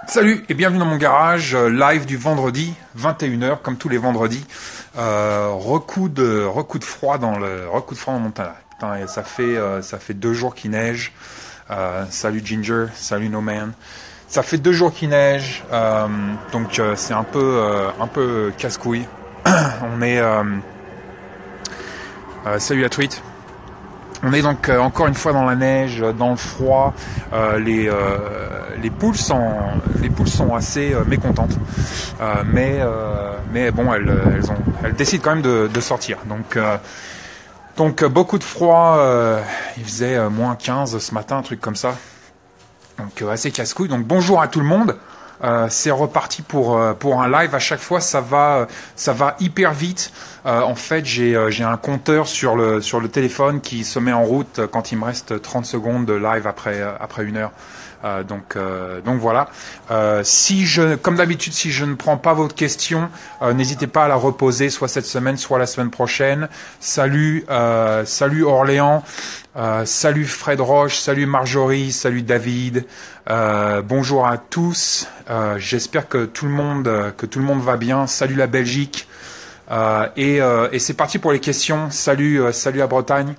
Salut et bienvenue dans mon garage, live du vendredi, 21h comme tous les vendredis. Recoup de froid dans le Montana. Putain, ça fait 2 jours qu'il neige. Salut Ginger, salut No Man. Ça fait 2 jours qu'il neige, donc c'est un peu casse-couille. On est salut la tweet. On est donc encore une fois dans la neige, dans le froid. Les poules sont assez mécontentes, mais bon, elles décident quand même de sortir. Donc beaucoup de froid. Il faisait moins 15 ce matin, un truc comme ça. Donc assez casse-couille. Donc bonjour à tout le monde. C'est reparti pour un live. À chaque fois, ça va hyper vite. En fait, j'ai un compteur sur le téléphone qui se met en route quand il me reste 30 secondes de live après 1 heure. Donc voilà. Comme d'habitude, si je ne prends pas votre question, n'hésitez pas à la reposer, soit cette semaine, soit la semaine prochaine. Salut Orléans. Salut Fred Roche, salut Marjorie, salut David, bonjour à tous, j'espère que tout le monde va bien, salut la Belgique, et c'est parti pour les questions, salut à Bretagne.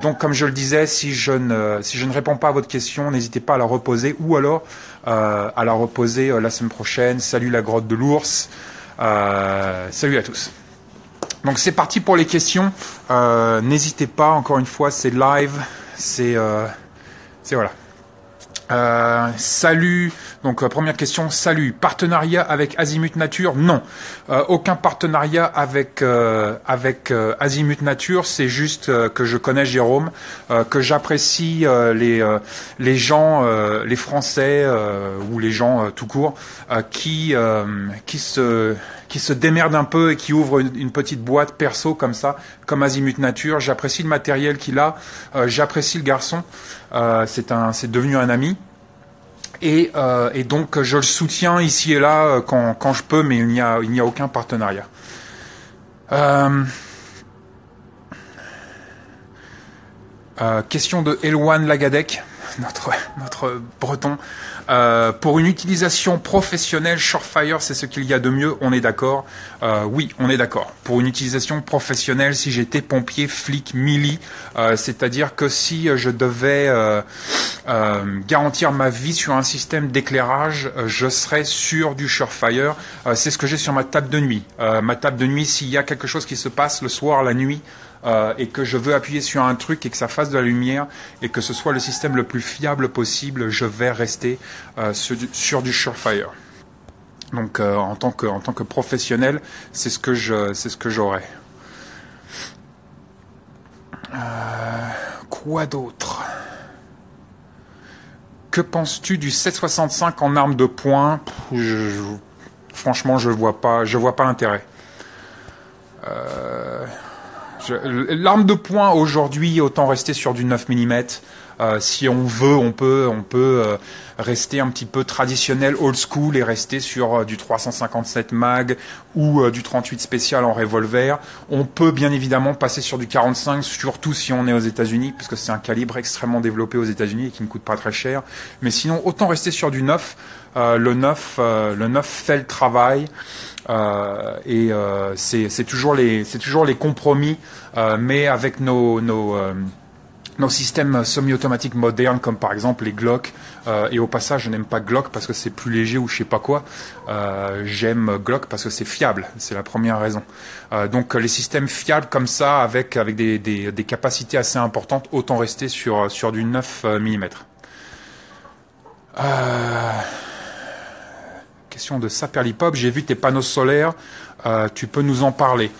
Donc comme je le disais, si je ne réponds pas à votre question, n'hésitez pas à la reposer, ou alors à la reposer la semaine prochaine. Salut la grotte de l'ours, salut à tous. Donc c'est parti pour les questions. N'hésitez pas, encore une fois, c'est live, c'est voilà. Salut. Donc première question. Salut. Partenariat avec Azimut Nature? Non. Aucun partenariat avec Azimut Nature. C'est juste que je connais Jérôme, que j'apprécie les gens, les Français ou les gens tout court, qui se démerde un peu et qui ouvre une petite boîte perso comme ça, comme Azimut Nature. J'apprécie le matériel qu'il a, j'apprécie le garçon, c'est devenu un ami. Et donc je le soutiens ici et là quand je peux, mais il n'y a aucun partenariat. Question de Elwan Lagadec, notre breton. Pour une utilisation professionnelle, Surefire, c'est ce qu'il y a de mieux, on est d'accord? Oui, on est d'accord. Pour une utilisation professionnelle, si j'étais pompier, flic, mili, c'est-à-dire que si je devais garantir ma vie sur un système d'éclairage, je serais sur du Surefire. C'est ce que j'ai sur ma table de nuit. Ma table de nuit, s'il y a quelque chose qui se passe le soir, la nuit, et que je veux appuyer sur un truc et que ça fasse de la lumière et que ce soit le système le plus fiable possible, je vais rester sur du Surefire. Donc en tant que professionnel, c'est ce que j'aurais. Quoi d'autre? Que penses-tu du 7,65 en arme de poing? Franchement, je vois pas l'intérêt. L'arme de poing aujourd'hui, autant rester sur du 9 mm. Si on veut, on peut rester un petit peu traditionnel, old school, et rester sur du 357 mag ou du 38 spécial en revolver. On peut bien évidemment passer sur du 45, surtout si on est aux États-Unis, parce que c'est un calibre extrêmement développé aux États-Unis et qui ne coûte pas très cher. Mais sinon, autant rester sur du 9. Le 9 fait le travail. Et c'est toujours les compromis, mais avec nos systèmes semi-automatiques modernes, comme par exemple les Glock. Et au passage, je n'aime pas Glock parce que c'est plus léger ou je sais pas quoi. J'aime Glock parce que c'est fiable. C'est la première raison. Donc les systèmes fiables comme ça, avec des capacités assez importantes, autant rester sur du 9 mm. Question de Saperlipop, j'ai vu tes panneaux solaires, tu peux nous en parler.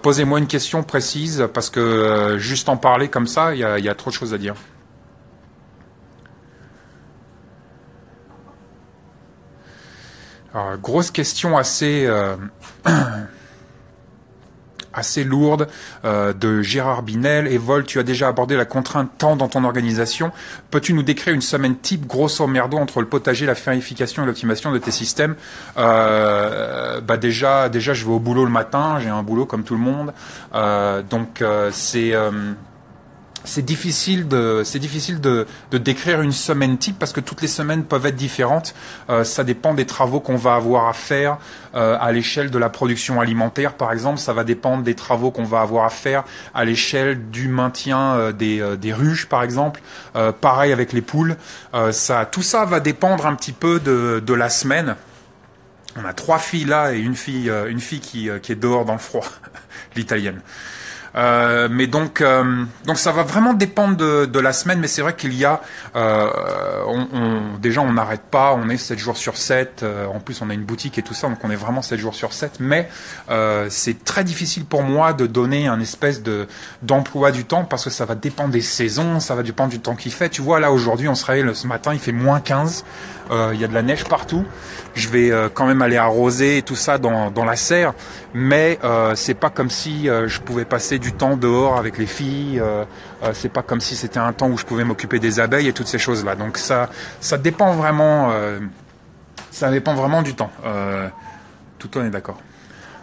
Posez-moi une question précise, parce que juste en parler comme ça, il y a trop de choses à dire. Alors, grosse question assez lourde de Gérard Binel. Et Vol, tu as déjà abordé la contrainte temps dans ton organisation. Peux-tu nous décrire une semaine type, grosso merdo, entre le potager, la vérification et l'optimisation de tes systèmes? Déjà, je vais au boulot le matin. J'ai un boulot comme tout le monde. Donc, c'est c'est difficile de décrire une semaine type parce que toutes les semaines peuvent être différentes. Ça dépend des travaux qu'on va avoir à faire à l'échelle de la production alimentaire, par exemple. Ça va dépendre des travaux qu'on va avoir à faire à l'échelle du maintien des ruches, par exemple. Pareil avec les poules. Tout ça va dépendre un petit peu de la semaine. On a 3 filles là et une fille qui est dehors dans le froid, l'italienne. Mais donc ça va vraiment dépendre de la semaine, mais c'est vrai qu'il y a déjà on n'arrête pas, on est 7 jours sur 7, en plus on a une boutique et tout ça, donc on est vraiment 7 jours sur 7, mais c'est très difficile pour moi de donner un espèce d'emploi du temps parce que ça va dépendre des saisons, ça va dépendre du temps qu'il fait. Tu vois, là aujourd'hui on se réveille ce matin, il fait -15, il y a de la neige partout. Je vais quand même aller arroser et tout ça dans la serre, mais c'est pas comme si je pouvais passer du temps dehors avec les filles, c'est pas comme si c'était un temps où je pouvais m'occuper des abeilles et toutes ces choses-là. Donc ça dépend vraiment du temps. Tout on est d'accord.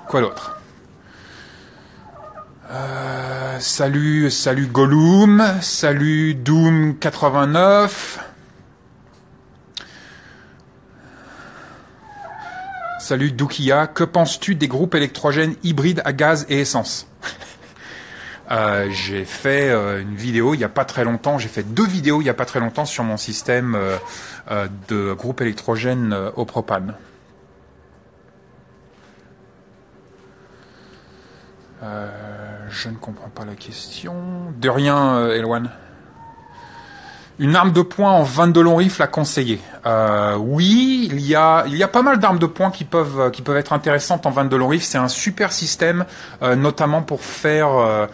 Quoi d'autre? Salut Gollum, salut Doom89. Salut Doukia, que penses-tu des groupes électrogènes hybrides à gaz et essence? J'ai fait une vidéo il n'y a pas très longtemps, j'ai fait 2 vidéos il n'y a pas très longtemps sur mon système de groupe électrogène au propane. Je ne comprends pas la question. De rien, Elwan. Une arme de poing en 22 long rifle à conseiller. Oui, il y a pas mal d'armes de poing qui peuvent être intéressantes en 22 long rifle. C'est un super système, notamment pour faire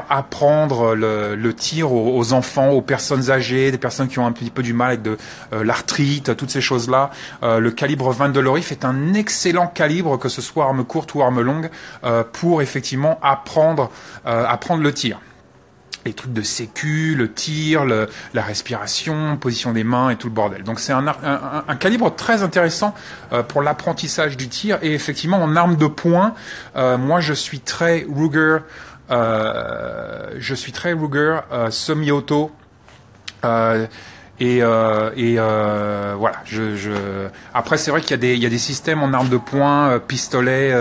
apprendre le tir aux enfants, aux personnes âgées, des personnes qui ont un petit peu du mal avec de l'arthrite, toutes ces choses-là. Le calibre 22 long rifle est un excellent calibre, que ce soit arme courte ou arme longue, pour effectivement apprendre le tir. Les trucs de sécu, le tir, la respiration, position des mains et tout le bordel. Donc c'est un calibre très intéressant pour l'apprentissage du tir. Et effectivement, en arme de poing, moi je suis très Ruger, semi-auto. Voilà. Après, c'est vrai qu'il y a des systèmes en arme de poing, pistolet.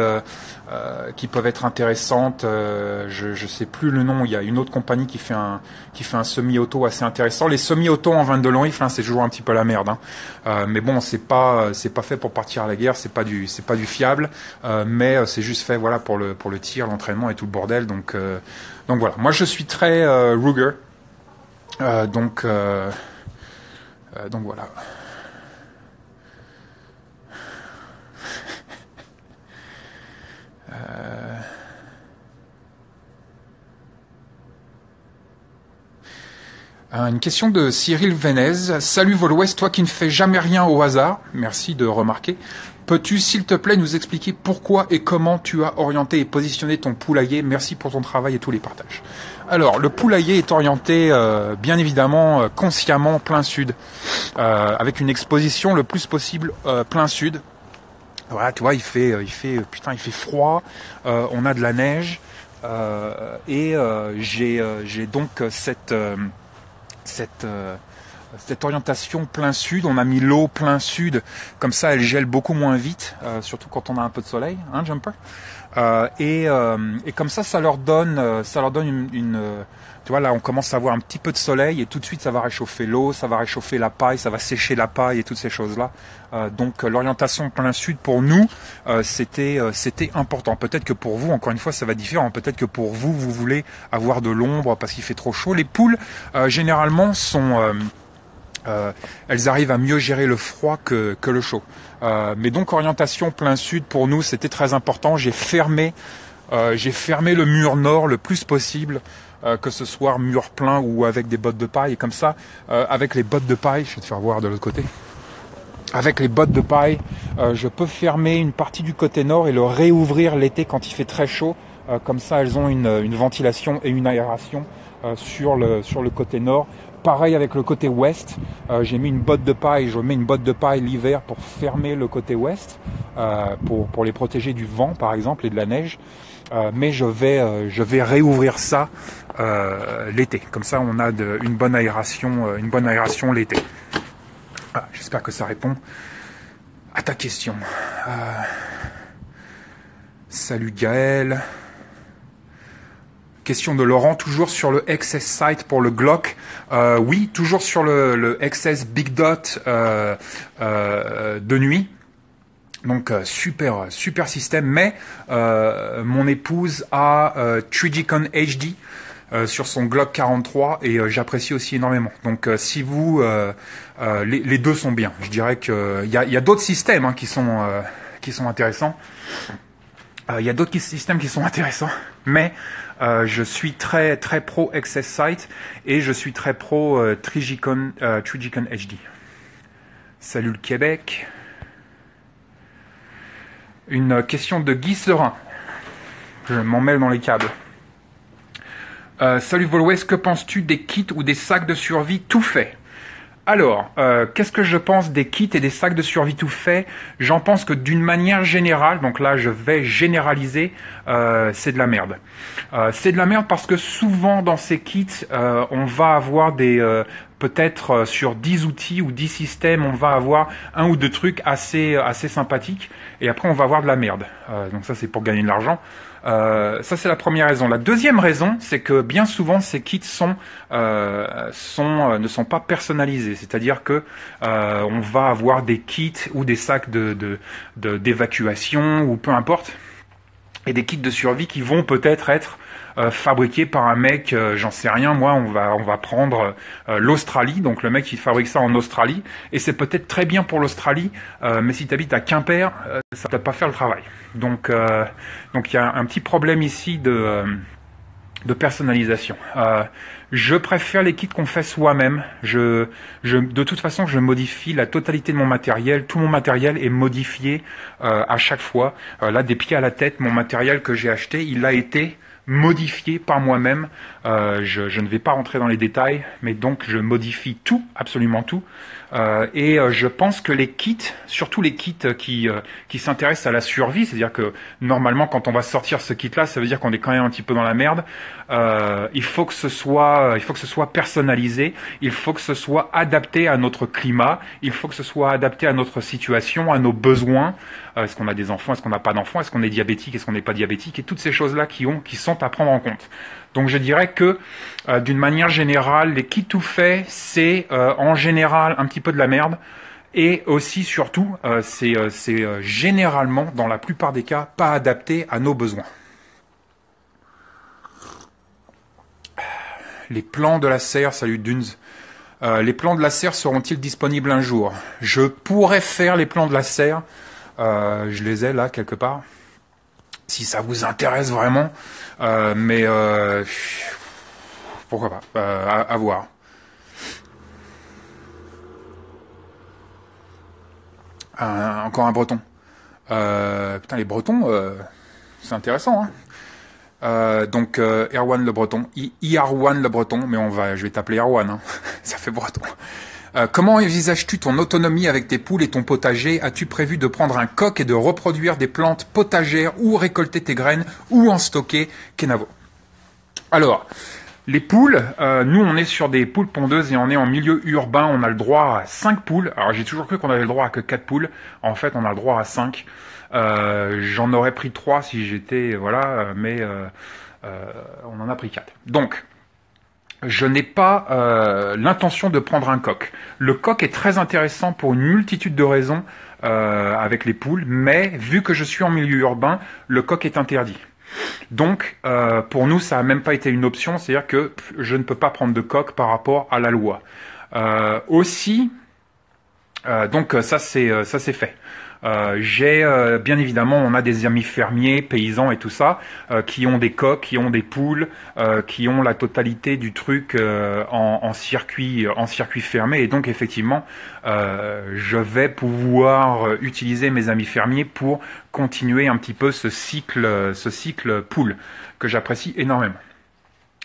Qui peuvent être intéressantes. Je sais plus le nom. Il y a une autre compagnie qui fait un semi-auto assez intéressant. Les semi-auto en 22 long rifle, c'est toujours un petit peu la merde. Mais bon, c'est pas fait pour partir à la guerre. C'est pas du fiable. Mais c'est juste fait voilà pour le tir, l'entraînement et tout le bordel. Donc voilà. Moi, je suis très Ruger. Donc voilà. Une question de Cyril Venez. Salut Vol-Ouest, toi qui ne fais jamais rien au hasard. Merci de remarquer. Peux-tu, s'il te plaît, nous expliquer pourquoi et comment tu as orienté et positionné ton poulailler? Merci pour ton travail et tous les partages. Alors, le poulailler est orienté, bien évidemment, consciemment plein sud, avec une exposition le plus possible plein sud. Voilà, tu vois, il fait froid, on a de la neige, et j'ai donc cette orientation plein sud. On a mis l'eau plein sud, comme ça elle gèle beaucoup moins vite, surtout quand on a un peu de soleil, hein, Jumper. Et comme ça leur donne une tu vois, là on commence à avoir un petit peu de soleil et tout de suite ça va réchauffer l'eau, ça va réchauffer la paille, ça va sécher la paille et toutes ces choses-là. Donc l'orientation plein sud pour nous, c'était important. Peut-être que pour vous, encore une fois, ça va être différent. Peut-être que pour vous, vous voulez avoir de l'ombre parce qu'il fait trop chaud. Les poules, généralement, elles arrivent à mieux gérer le froid que le chaud. Mais donc orientation plein sud pour nous, c'était très important. J'ai fermé le mur nord le plus possible. Que ce soit mur plein ou avec des bottes de paille, et comme ça, avec les bottes de paille, je vais te faire voir de l'autre côté, avec les bottes de paille, je peux fermer une partie du côté nord et le réouvrir l'été quand il fait très chaud, comme ça elles ont une ventilation et une aération sur le côté nord. Pareil avec le côté ouest, j'ai mis une botte de paille, je mets une botte de paille l'hiver pour fermer le côté ouest. pour les protéger du vent par exemple et de la neige. Mais je vais réouvrir ça l'été. Comme ça, on a une bonne aération l'été. Voilà, j'espère que ça répond à ta question. Salut Gaël. Question de Laurent, toujours sur le XS Sight pour le Glock. Oui, toujours sur le XS Big Dot de nuit. Donc super système, mais mon épouse a Trijicon HD sur son Glock 43 et j'apprécie aussi énormément. Donc si vous les deux sont bien, je dirais que il y a d'autres systèmes qui sont intéressants. Il y a d'autres systèmes qui sont intéressants, mais je suis très pro XS Sight et je suis très pro Trijicon HD. Salut le Québec. Une question de Guy Serin. Je m'en mêle dans les câbles. Salut Volwes, que penses-tu des kits ou des sacs de survie tout faits? Alors, qu'est-ce que je pense des kits et des sacs de survie tout faits? J'en pense que d'une manière générale, donc là je vais généraliser, c'est de la merde. C'est de la merde parce que souvent dans ces kits, on va avoir peut-être sur 10 outils ou 10 systèmes, on va avoir un ou deux trucs assez sympathiques et après on va avoir de la merde. Donc ça c'est pour gagner de l'argent. Ça c'est la première raison. La deuxième raison, c'est que bien souvent ces kits ne sont pas personnalisés. C'est-à-dire que on va avoir des kits ou des sacs d'évacuation ou peu importe, et des kits de survie qui vont peut-être être fabriqué par un mec, j'en sais rien, moi on va prendre l'Australie, donc le mec qui fabrique ça en Australie, et c'est peut-être très bien pour l'Australie, mais si tu habites à Quimper, ça va peut-être pas faire le travail. Donc il y a un petit problème ici de personnalisation. Je préfère les kits qu'on fait soi-même. De toute façon, je modifie la totalité de mon matériel. Tout mon matériel est modifié à chaque fois. Là, des pieds à la tête, mon matériel que j'ai acheté, il a été modifié par moi-même. Je ne vais pas rentrer dans les détails, mais donc je modifie tout, absolument tout. Et je pense que les kits, surtout les kits qui s'intéressent à la survie, c'est-à-dire que normalement quand on va sortir ce kit-là, ça veut dire qu'on est quand même un petit peu dans la merde. Il faut que ce soit personnalisé, il faut que ce soit adapté à notre climat, il faut que ce soit adapté à notre situation, à nos besoins. Est-ce qu'on a des enfants, est-ce qu'on n'a pas d'enfants, est-ce qu'on est diabétique, est-ce qu'on n'est pas diabétique, et toutes ces choses-là qui sont à prendre en compte. Donc je dirais que d'une manière générale, les kits tout faits, c'est en général un petit peu de la merde. Et aussi, surtout, c'est généralement, dans la plupart des cas, pas adapté à nos besoins. Les plans de la serre, salut Dunes. Les plans de la serre seront-ils disponibles un jour? Je pourrais faire les plans de la serre. Je les ai là, quelque part. Si ça vous intéresse vraiment. Mais pourquoi pas, à voir. Encore un breton. Putain, les bretons, c'est intéressant, hein. Donc Erwan le breton, Erwan le breton, mais je vais t'appeler Erwan, hein. Ça fait breton. Comment envisages-tu ton autonomie avec tes poules et ton potager? As-tu prévu de prendre un coq et de reproduire des plantes potagères ou récolter tes graines ou en stocker? Kenavo. Alors, les poules, nous on est sur des poules pondeuses et on est en milieu urbain, on a le droit à 5 poules. Alors j'ai toujours cru qu'on avait le droit à que 4 poules, en fait on a le droit à 5. J'en aurais pris 3 si j'étais, voilà, mais on en a pris 4. Donc, je n'ai pas l'intention de prendre un coq. Le coq est très intéressant pour une multitude de raisons avec les poules, mais vu que je suis en milieu urbain, le coq est interdit. Donc, pour nous, ça n'a même pas été une option, c'est-à-dire que je ne peux pas prendre de coq par rapport à la loi. Aussi, donc ça c'est fait. J'ai bien évidemment, on a des amis fermiers, paysans et tout ça, qui ont des coqs, qui ont des poules, qui ont la totalité du truc en circuit fermé. Et donc effectivement, je vais pouvoir utiliser mes amis fermiers pour continuer un petit peu ce cycle poule que j'apprécie énormément.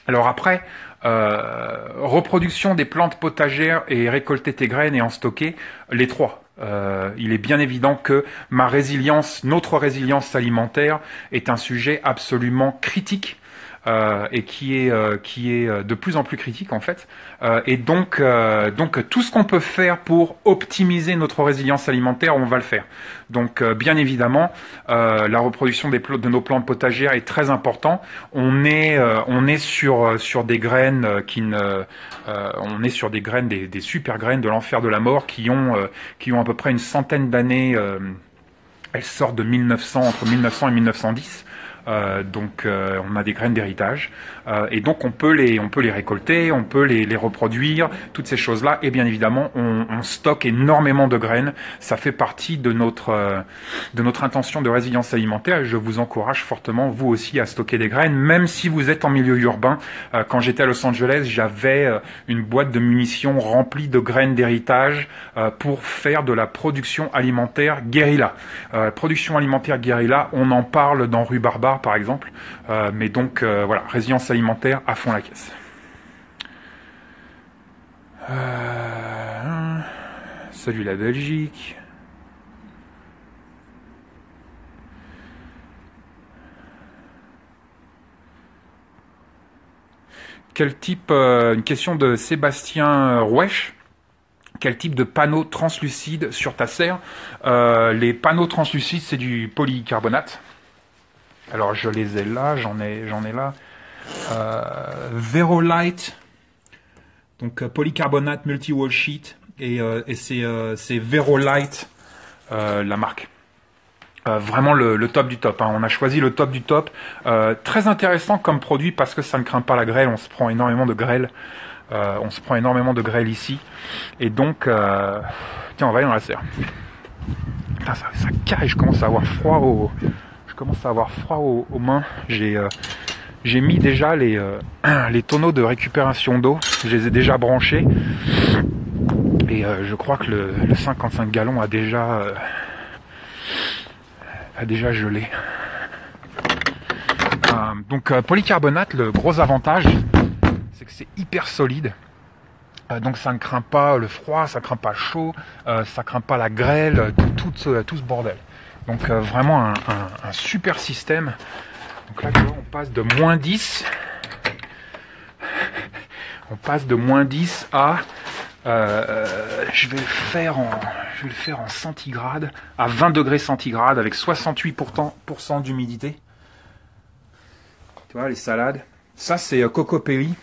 Alors après, reproduction des plantes potagères et récolter tes graines et en stocker, les trois. il est bien évident que ma résilience, notre résilience alimentaire est un sujet absolument critique. Et qui est de plus en plus critique en fait. Et donc tout ce qu'on peut faire pour optimiser notre résilience alimentaire, on va le faire. Donc bien évidemment, la reproduction de nos plantes potagères est très important. On est sur des graines on est sur des graines, des super graines de l'enfer de la mort qui ont à peu près une centaine d'années. Elles sortent de 1900, entre 1900 et 1910. Donc on a des graines d'héritage et donc on peut les récolter, on peut les reproduire, toutes ces choses-là. Et bien évidemment, on stocke énormément de graines. Ça fait partie de notre intention de résilience alimentaire. Et je vous encourage fortement, vous aussi, à stocker des graines, même si vous êtes en milieu urbain. Quand j'étais à Los Angeles, j'avais une boîte de munitions remplie de graines d'héritage pour faire de la production alimentaire guérilla. Production alimentaire guérilla, on en parle dans Rue Barbare par exemple, mais donc voilà, résilience alimentaire à fond la caisse. Salut la Belgique. Quel type, une question de Sébastien Roueche. Quel type de panneau translucide sur ta serre? Les panneaux translucides, c'est du polycarbonate. Alors je les ai là, j'en ai là. Verolight, donc polycarbonate multi-wall sheet, et c'est Verolight la marque. Vraiment le top du top, hein. On a choisi le top du top. Très intéressant comme produit parce que ça ne craint pas la grêle, on se prend énormément de grêle. Ici. Et donc, tiens, on va aller dans la serre. Putain, ça caille, je commence à avoir froid aux mains. J'ai mis déjà les tonneaux de récupération d'eau. Je les ai déjà branchés. Et je crois que le 55 gallons a déjà gelé. Donc polycarbonate, le gros avantage, c'est que c'est hyper solide. Donc ça ne craint pas le froid, ça ne craint pas le chaud, ça ne craint pas la grêle, tout ce bordel. Donc vraiment un super système. Donc là, tu vois, on passe de moins 10. On passe de moins 10 à... je vais le faire en centigrade, à 20 degrés centigrades, avec 68% d'humidité. Tu vois, les salades. Ça, c'est Coco Perry.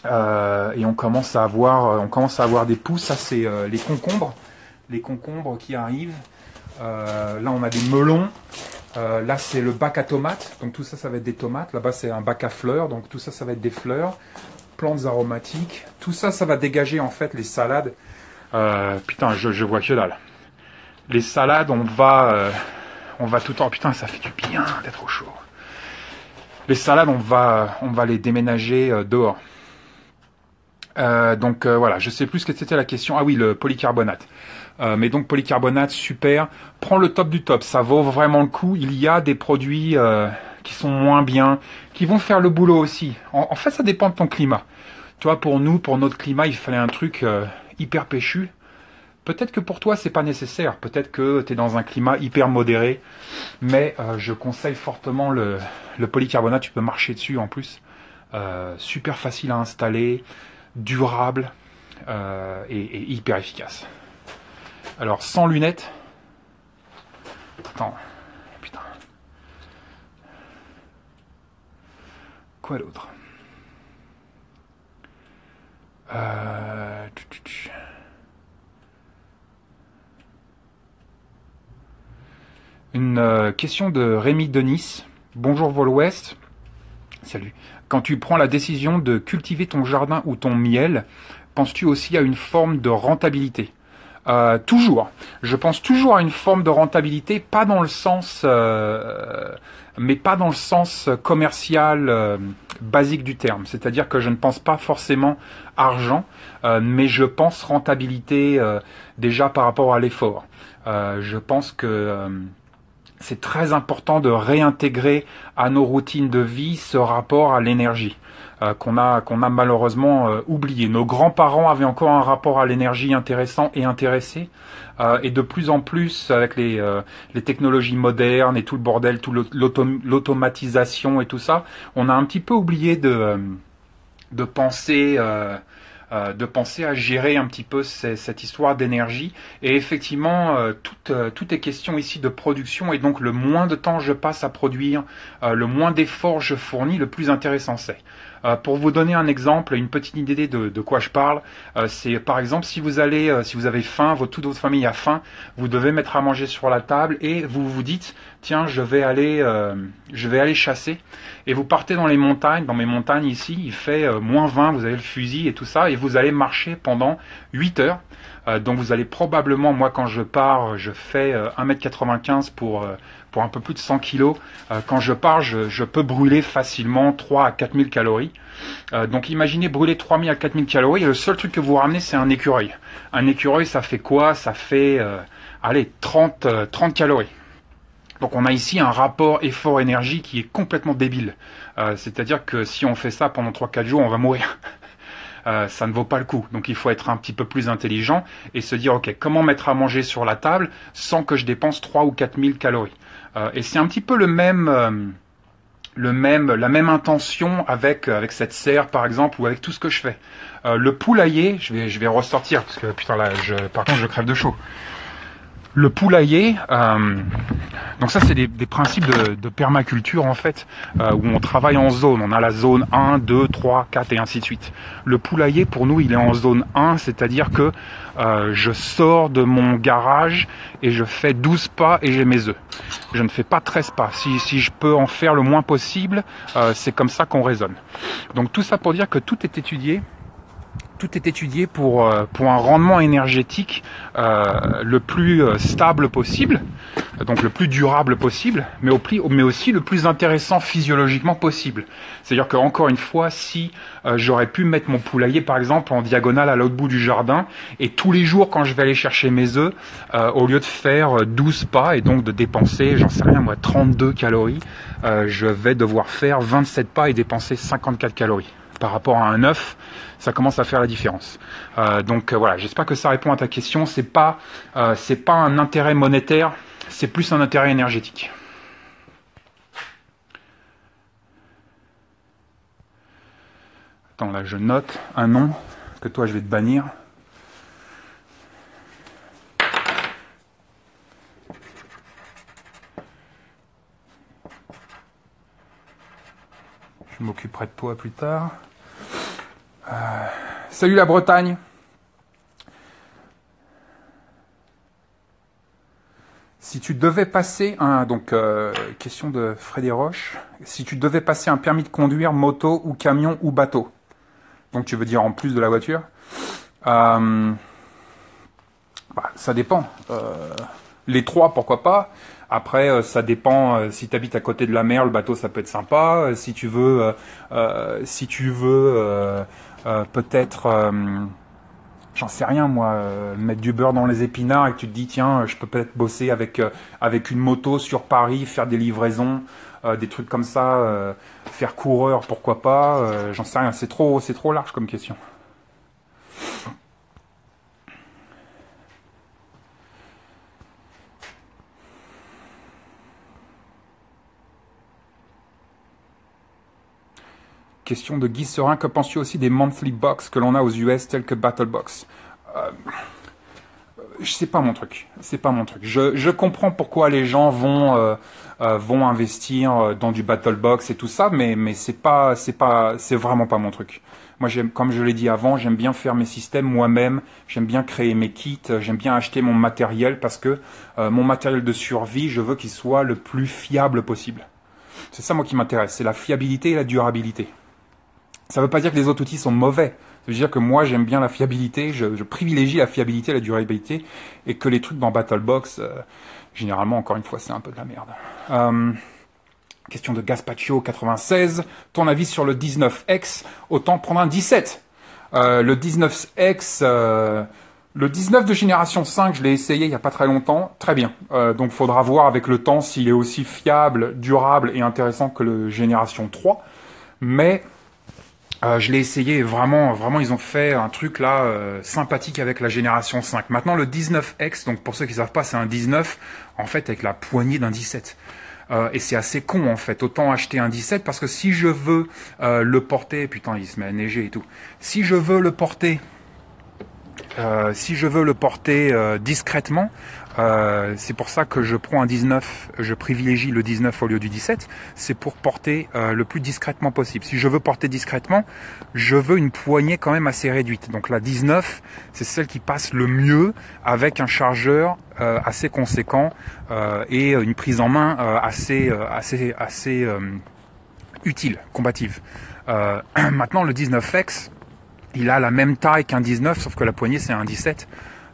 Et on commence à avoir des pousses. Ça, c'est les concombres qui arrivent. Là, on a des melons. Là, c'est le bac à tomates. Donc tout ça, ça va être des tomates. Là-bas, c'est un bac à fleurs. Donc tout ça, ça va être des fleurs. Plantes aromatiques. Tout ça, ça va dégager en fait les salades. Putain, je vois que dalle. Les salades, on va tout le temps. Putain, ça fait du bien d'être au chaud. Les salades, on va les déménager dehors. Donc voilà, je sais plus ce que c'était la question. Ah oui, le polycarbonate. Mais donc polycarbonate, super. Prends le top du top, ça vaut vraiment le coup. Il y a des produits qui sont moins bien, qui vont faire le boulot aussi. En fait, ça dépend de ton climat. Tu vois, pour notre climat, il fallait un truc hyper péchu. Peut-être que pour toi, c'est pas nécessaire. Peut-être que tu es dans un climat hyper modéré. Mais je conseille fortement le polycarbonate. Tu peux marcher dessus en plus. Super facile à installer, durable et hyper efficace. Alors, sans lunettes. Attends. Putain. Quoi d'autre? Une question de Rémi Denis. Bonjour Vol Ouest. Salut. Quand tu prends la décision de cultiver ton jardin ou ton miel, penses-tu aussi à une forme de rentabilité? Toujours. Je pense toujours à une forme de rentabilité, pas dans le sens, mais pas dans le sens commercial basique du terme. C'est-à-dire que je ne pense pas forcément argent, mais je pense rentabilité déjà par rapport à l'effort. Je pense que c'est très important de réintégrer à nos routines de vie ce rapport à l'énergie qu'on a malheureusement oublié. Nos grands-parents avaient encore un rapport à l'énergie intéressant et intéressé, et de plus en plus avec les technologies modernes et tout le bordel, tout l'automatisation et tout ça, on a un petit peu oublié de penser à gérer un petit peu cette histoire d'énergie. Et effectivement, tout est question ici de production, et donc le moins de temps je passe à produire, le moins d'efforts je fournis, le plus intéressant c'est. Pour vous donner un exemple, une petite idée de quoi je parle, c'est par exemple si vous avez faim, toute votre famille a faim, vous devez mettre à manger sur la table et vous vous dites tiens je vais aller chasser, et vous partez dans les montagnes. Dans mes montagnes ici il fait -20, vous avez le fusil et tout ça, et vous allez marcher pendant 8 heures. Donc vous allez probablement, moi quand je pars, je fais 1m95 pour un peu plus de 100 kg. Quand je pars, je peux brûler facilement 3 à 4000 calories. Donc imaginez brûler 3000 à 4000 calories, et le seul truc que vous ramenez c'est un écureuil. Un écureuil ça fait quoi? Ça fait 30 calories. Donc on a ici un rapport effort-énergie qui est complètement débile. C'est-à-dire que si on fait ça pendant 3-4 jours, on va mourir. Ça ne vaut pas le coup. Donc il faut être un petit peu plus intelligent et se dire ok, comment mettre à manger sur la table sans que je dépense 3 ou 4000 calories. Et c'est un petit peu la même intention avec cette serre par exemple, ou avec tout ce que je fais. Le poulailler, je vais ressortir parce que putain là, par contre je crève de chaud. Le poulailler, donc ça c'est des principes de permaculture en fait, où on travaille en zone. On a la zone 1, 2, 3, 4 et ainsi de suite. Le poulailler pour nous il est en zone 1, c'est-à-dire que je sors de mon garage et je fais 12 pas et j'ai mes œufs. Je ne fais pas 13 pas. Si je peux en faire le moins possible, c'est comme ça qu'on raisonne. Donc tout ça pour dire que tout est étudié. Tout est étudié pour un rendement énergétique le plus stable possible, donc le plus durable possible, mais aussi le plus intéressant physiologiquement possible. C'est-à-dire qu'encore une fois, si j'aurais pu mettre mon poulailler par exemple en diagonale à l'autre bout du jardin, et tous les jours quand je vais aller chercher mes œufs, au lieu de faire 12 pas et donc de dépenser, j'en sais rien moi, 32 calories, je vais devoir faire 27 pas et dépenser 54 calories. Par rapport à un œuf, ça commence à faire la différence. Donc voilà, j'espère que ça répond à ta question. C'est pas un intérêt monétaire, c'est plus un intérêt énergétique. Attends, là je note un nom, que toi je vais te bannir. Je m'occuperai de toi plus tard. Salut la Bretagne. Si tu devais passer question de Frédéric Roche, si tu devais passer un permis de conduire moto ou camion ou bateau, donc tu veux dire en plus de la voiture, ça dépend. Les trois, pourquoi pas. Après, ça dépend. Si tu habites à côté de la mer, le bateau, ça peut être sympa. Si tu veux peut-être, j'en sais rien moi, mettre du beurre dans les épinards et que tu te dis tiens, je peux peut-être bosser avec une moto sur Paris, faire des livraisons, des trucs comme ça, faire coureur, pourquoi pas. J'en sais rien. C'est trop large comme question. Question de Guy Serin, que penses-tu aussi des monthly box que l'on a aux US tels que Battlebox? C'est pas mon truc. C'est pas mon truc. Je comprends pourquoi les gens vont investir dans du Battlebox et tout ça, mais c'est vraiment pas mon truc. Moi, comme je l'ai dit avant, j'aime bien faire mes systèmes moi-même. J'aime bien créer mes kits. J'aime bien acheter mon matériel parce que mon matériel de survie, je veux qu'il soit le plus fiable possible. C'est ça moi qui m'intéresse. C'est la fiabilité et la durabilité. Ça ne veut pas dire que les autres outils sont mauvais. Ça veut dire que moi, j'aime bien la fiabilité, je privilégie la fiabilité et la durabilité, et que les trucs dans Battlebox, généralement, encore une fois, c'est un peu de la merde. Question de Gaspacho 96. Ton avis sur le 19X? Autant prendre un 17. Le 19X, Le 19 de génération 5, je l'ai essayé il n'y a pas très longtemps, très bien. Donc faudra voir avec le temps s'il est aussi fiable, durable et intéressant que le génération 3. Mais je l'ai essayé et vraiment, vraiment ils ont fait un truc là sympathique avec la génération 5. Maintenant le 19X, donc pour ceux qui ne savent pas, c'est un 19 en fait avec la poignée d'un 17. Et c'est assez con en fait, autant acheter un 17 parce que si je veux le porter, putain il se met à neiger et tout, si je veux le porter discrètement, c'est pour ça que je prends un 19, je privilégie le 19 au lieu du 17, c'est pour porter le plus discrètement possible. Si je veux porter discrètement, je veux une poignée quand même assez réduite. Donc la 19, c'est celle qui passe le mieux avec un chargeur assez conséquent et une prise en main assez utile, combative. Maintenant le 19X, il a la même taille qu'un 19, sauf que la poignée c'est un 17.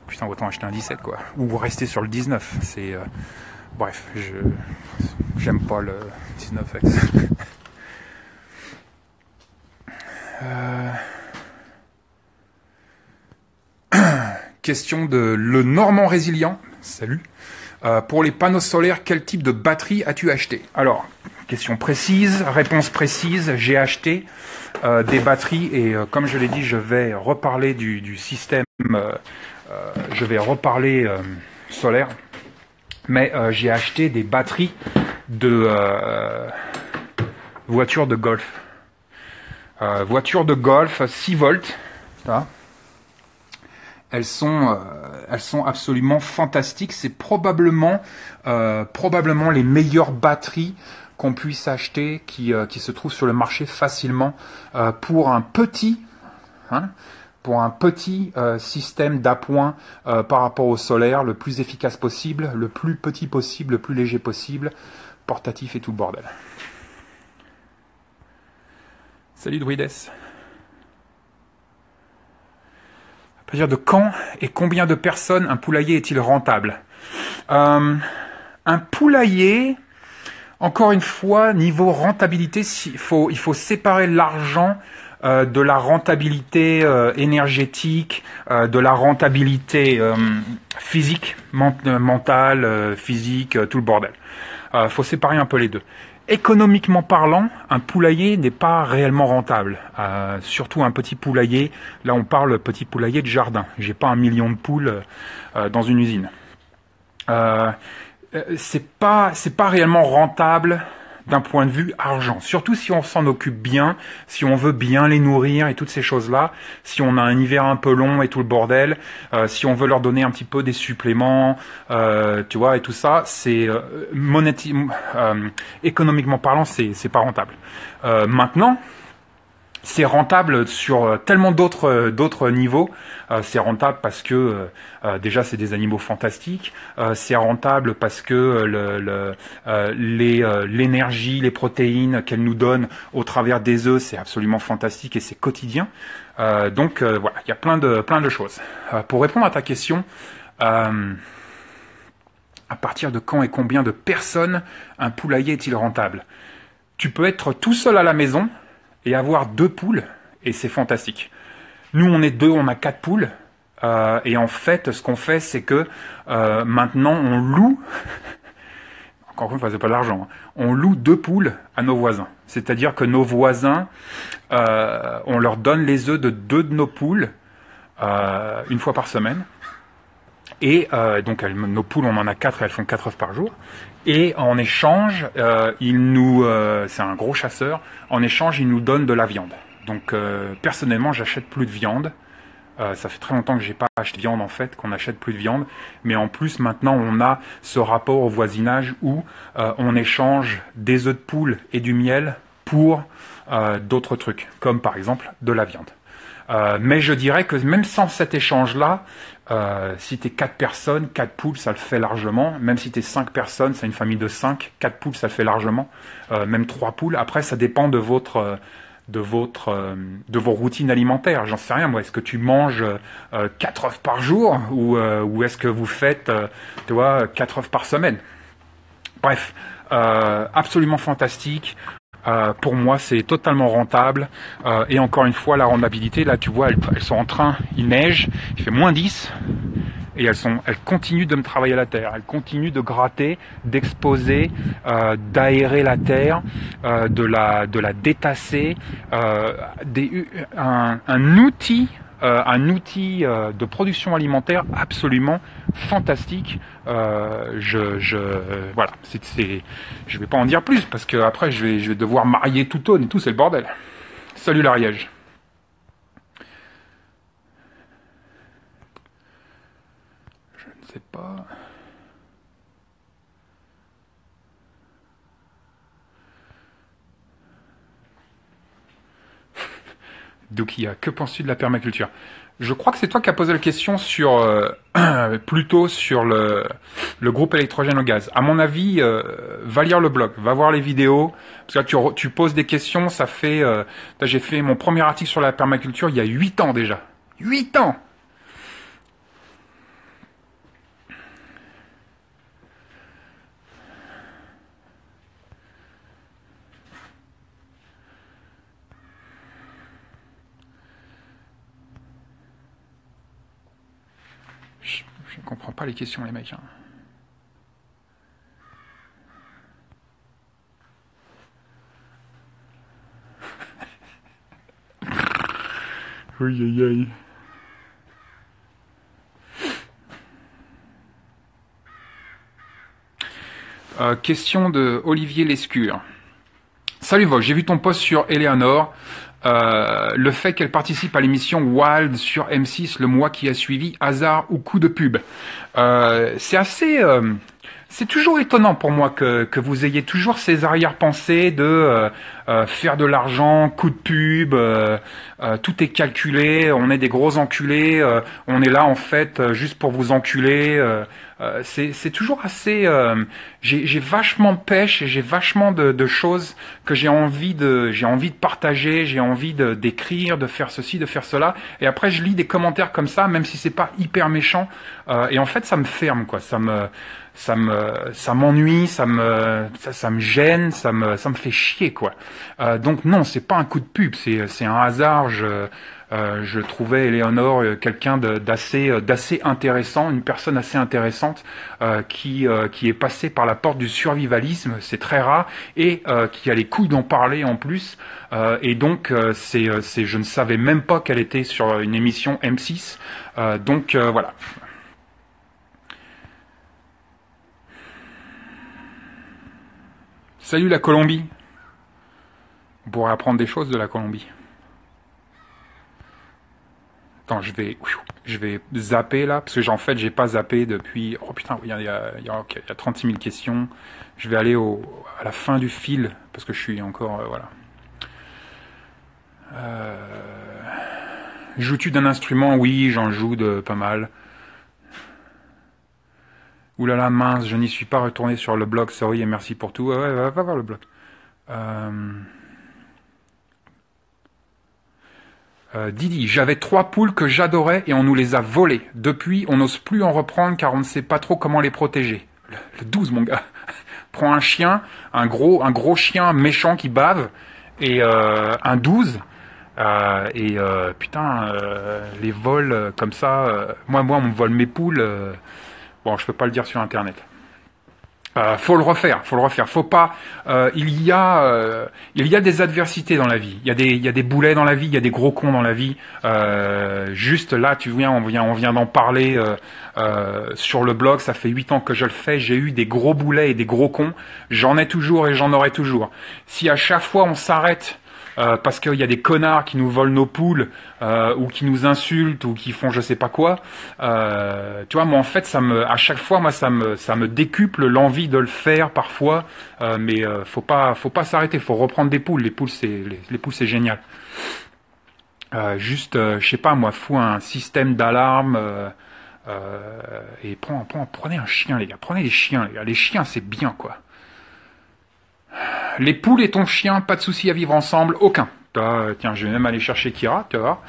Putain, autant acheter un 17 quoi. Ou rester sur le 19. C'est bref, j'aime pas le 19X. Question de Le Normand Résilient. Salut. Pour les panneaux solaires, quel type de batterie as-tu acheté? Alors, question précise, réponse précise. J'ai acheté des batteries et comme je l'ai dit, je vais reparler du système. Je vais reparler solaire. Mais j'ai acheté des batteries de voitures de golf. Voitures de golf 6 volts. Là. Elles sont absolument fantastiques. C'est probablement les meilleures batteries qu'on puisse acheter qui se trouvent sur le marché facilement pour un petit système d'appoint par rapport au solaire, le plus efficace possible, le plus petit possible, le plus léger possible, portatif et tout le bordel. Salut Druides. À partir de quand et combien de personnes un poulailler est-il rentable? Un poulailler, encore une fois, niveau rentabilité, il faut séparer l'argent de la rentabilité énergétique, de la rentabilité physique, mentale, physique, tout le bordel. Faut séparer un peu les deux. Économiquement parlant, un poulailler n'est pas réellement rentable. Surtout un petit poulailler. Là, on parle petit poulailler de jardin. J'ai pas 1 million de poules dans une usine. C'est pas réellement rentable d'un point de vue argent. Surtout si on s'en occupe bien, si on veut bien les nourrir et toutes ces choses-là, si on a un hiver un peu long et tout le bordel, si on veut leur donner un petit peu des suppléments, tu vois, et tout ça, c'est économiquement parlant, c'est pas rentable. Maintenant, c'est rentable sur tellement d'autres niveaux. C'est rentable parce que déjà c'est des animaux fantastiques. C'est rentable parce que l'énergie, les protéines qu'elles nous donnent au travers des œufs, c'est absolument fantastique et c'est quotidien. Donc voilà, il y a plein de choses. Pour répondre à ta question, à partir de quand et combien de personnes un poulailler est-il rentable? Tu peux être tout seul à la maison et avoir 2 poules, et c'est fantastique. Nous, on est 2, on a 4 poules, et en fait, ce qu'on fait, c'est que maintenant, on loue, encore une fois, c'est pas de l'argent, hein, on loue 2 poules à nos voisins. C'est-à-dire que nos voisins, on leur donne les œufs de 2 de nos poules, une fois par semaine, et donc nos poules, on en a 4 et elles font 4 œufs par jour. Et en échange, c'est un gros chasseur, en échange, il nous donne de la viande. Donc personnellement, j'achète plus de viande. Ça fait très longtemps que j'ai pas acheté de viande en fait, qu'on achète plus de viande. Mais en plus, maintenant, on a ce rapport au voisinage où on échange des œufs de poule et du miel pour d'autres trucs, comme par exemple de la viande. Mais je dirais que même sans cet échange-là, si t'es 4 personnes, 4 poules, ça le fait largement. Même si t'es 5 personnes, c'est une famille de 5, 4 poules, ça le fait largement. Même 3 poules. Après, ça dépend de vos routines alimentaires. J'en sais rien, moi. Est-ce que tu manges 4 œufs par jour ou est-ce que vous faites, 4 œufs par semaine? Bref, absolument fantastique. Pour moi, c'est totalement rentable. Et encore une fois, la rentabilité, là, tu vois, elles sont en train, il neige, il fait -10. Et elles continuent de me travailler la terre, elles continuent de gratter, d'exposer, d'aérer la terre, de la détasser, un outil de production alimentaire absolument fantastique. Voilà, je vais pas en dire plus parce que après je vais devoir marier tout Aune et tout, c'est le bordel. Salut l'Ariège. Je ne sais pas. Dokia, que penses-tu de la permaculture? Je crois que c'est toi qui as posé la question sur plutôt sur le groupe électrogène au gaz. À mon avis, va lire le blog, va voir les vidéos, parce que là tu poses des questions, ça fait... j'ai fait mon premier article sur la permaculture il y a 8 ans déjà. 8 ans. Je ne comprends pas les questions, les mecs. Hein. Oui, aïe, aïe. Question de Olivier Lescure. Salut Vol, j'ai vu ton post sur Eleanor. Le fait qu'elle participe à l'émission Wild sur M6 le mois qui a suivi, hasard ou coup de pub. C'est assez... c'est toujours étonnant pour moi que vous ayez toujours ces arrière-pensées de faire de l'argent, coup de pub, tout est calculé, on est des gros enculés, on est là en fait juste pour vous enculer. C'est toujours assez... j'ai vachement de pêche et j'ai vachement de choses que j'ai envie de partager, j'ai envie d'écrire, de faire ceci, de faire cela. Et après, je lis des commentaires comme ça, même si c'est pas hyper méchant. Et en fait, ça me ferme, quoi. Ça m'ennuie, ça me gêne, ça me fait chier, quoi. Donc non, c'est pas un coup de pub, c'est un hasard. Je trouvais Eleanor quelqu'un d'assez intéressant, une personne assez intéressante qui est passée par la porte du survivalisme, c'est très rare, et qui a les couilles d'en parler en plus. Et donc je ne savais même pas qu'elle était sur une émission M6. Donc voilà. Salut la Colombie. On pourrait apprendre des choses de la Colombie. Attends, je vais zapper là, parce que en fait, j'ai pas zappé depuis... Oh putain, il y a 36 000 questions. Je vais aller à la fin du fil, parce que je suis encore... voilà. Joues-tu d'un instrument? Oui, j'en joue de pas mal. Ouh là là, mince, je n'y suis pas retourné sur le blog, sorry et merci pour tout. Ouais, va voir le blog. Didi, j'avais 3 poules que j'adorais et on nous les a volées. Depuis, on n'ose plus en reprendre car on ne sait pas trop comment les protéger. Le 12, mon gars. Prends un chien, un gros chien méchant qui bave, et un 12. Putain, les vols comme ça... moi, on me vole mes poules. Bon, je peux pas le dire sur Internet. Faut le refaire. Faut pas. Il y a des adversités dans la vie. Il y a des boulets dans la vie. Il y a des gros cons dans la vie. Juste là, on vient d'en parler sur le blog. Ça fait 8 ans que je le fais. J'ai eu des gros boulets et des gros cons. J'en ai toujours et j'en aurai toujours. Si à chaque fois on s'arrête parce qu'il y a des connards qui nous volent nos poules ou qui nous insultent ou qui font je sais pas quoi, tu vois, moi en fait à chaque fois moi ça me décuple l'envie de le faire parfois, mais faut pas s'arrêter, faut reprendre des poules. Les poules c'est génial. Juste je sais pas moi, fous un système d'alarme et prenez un chien les gars, prenez les chiens les gars, les chiens c'est bien quoi. Les poules et ton chien, pas de souci à vivre ensemble, aucun. Tiens, je vais même aller chercher Kira, tu vois.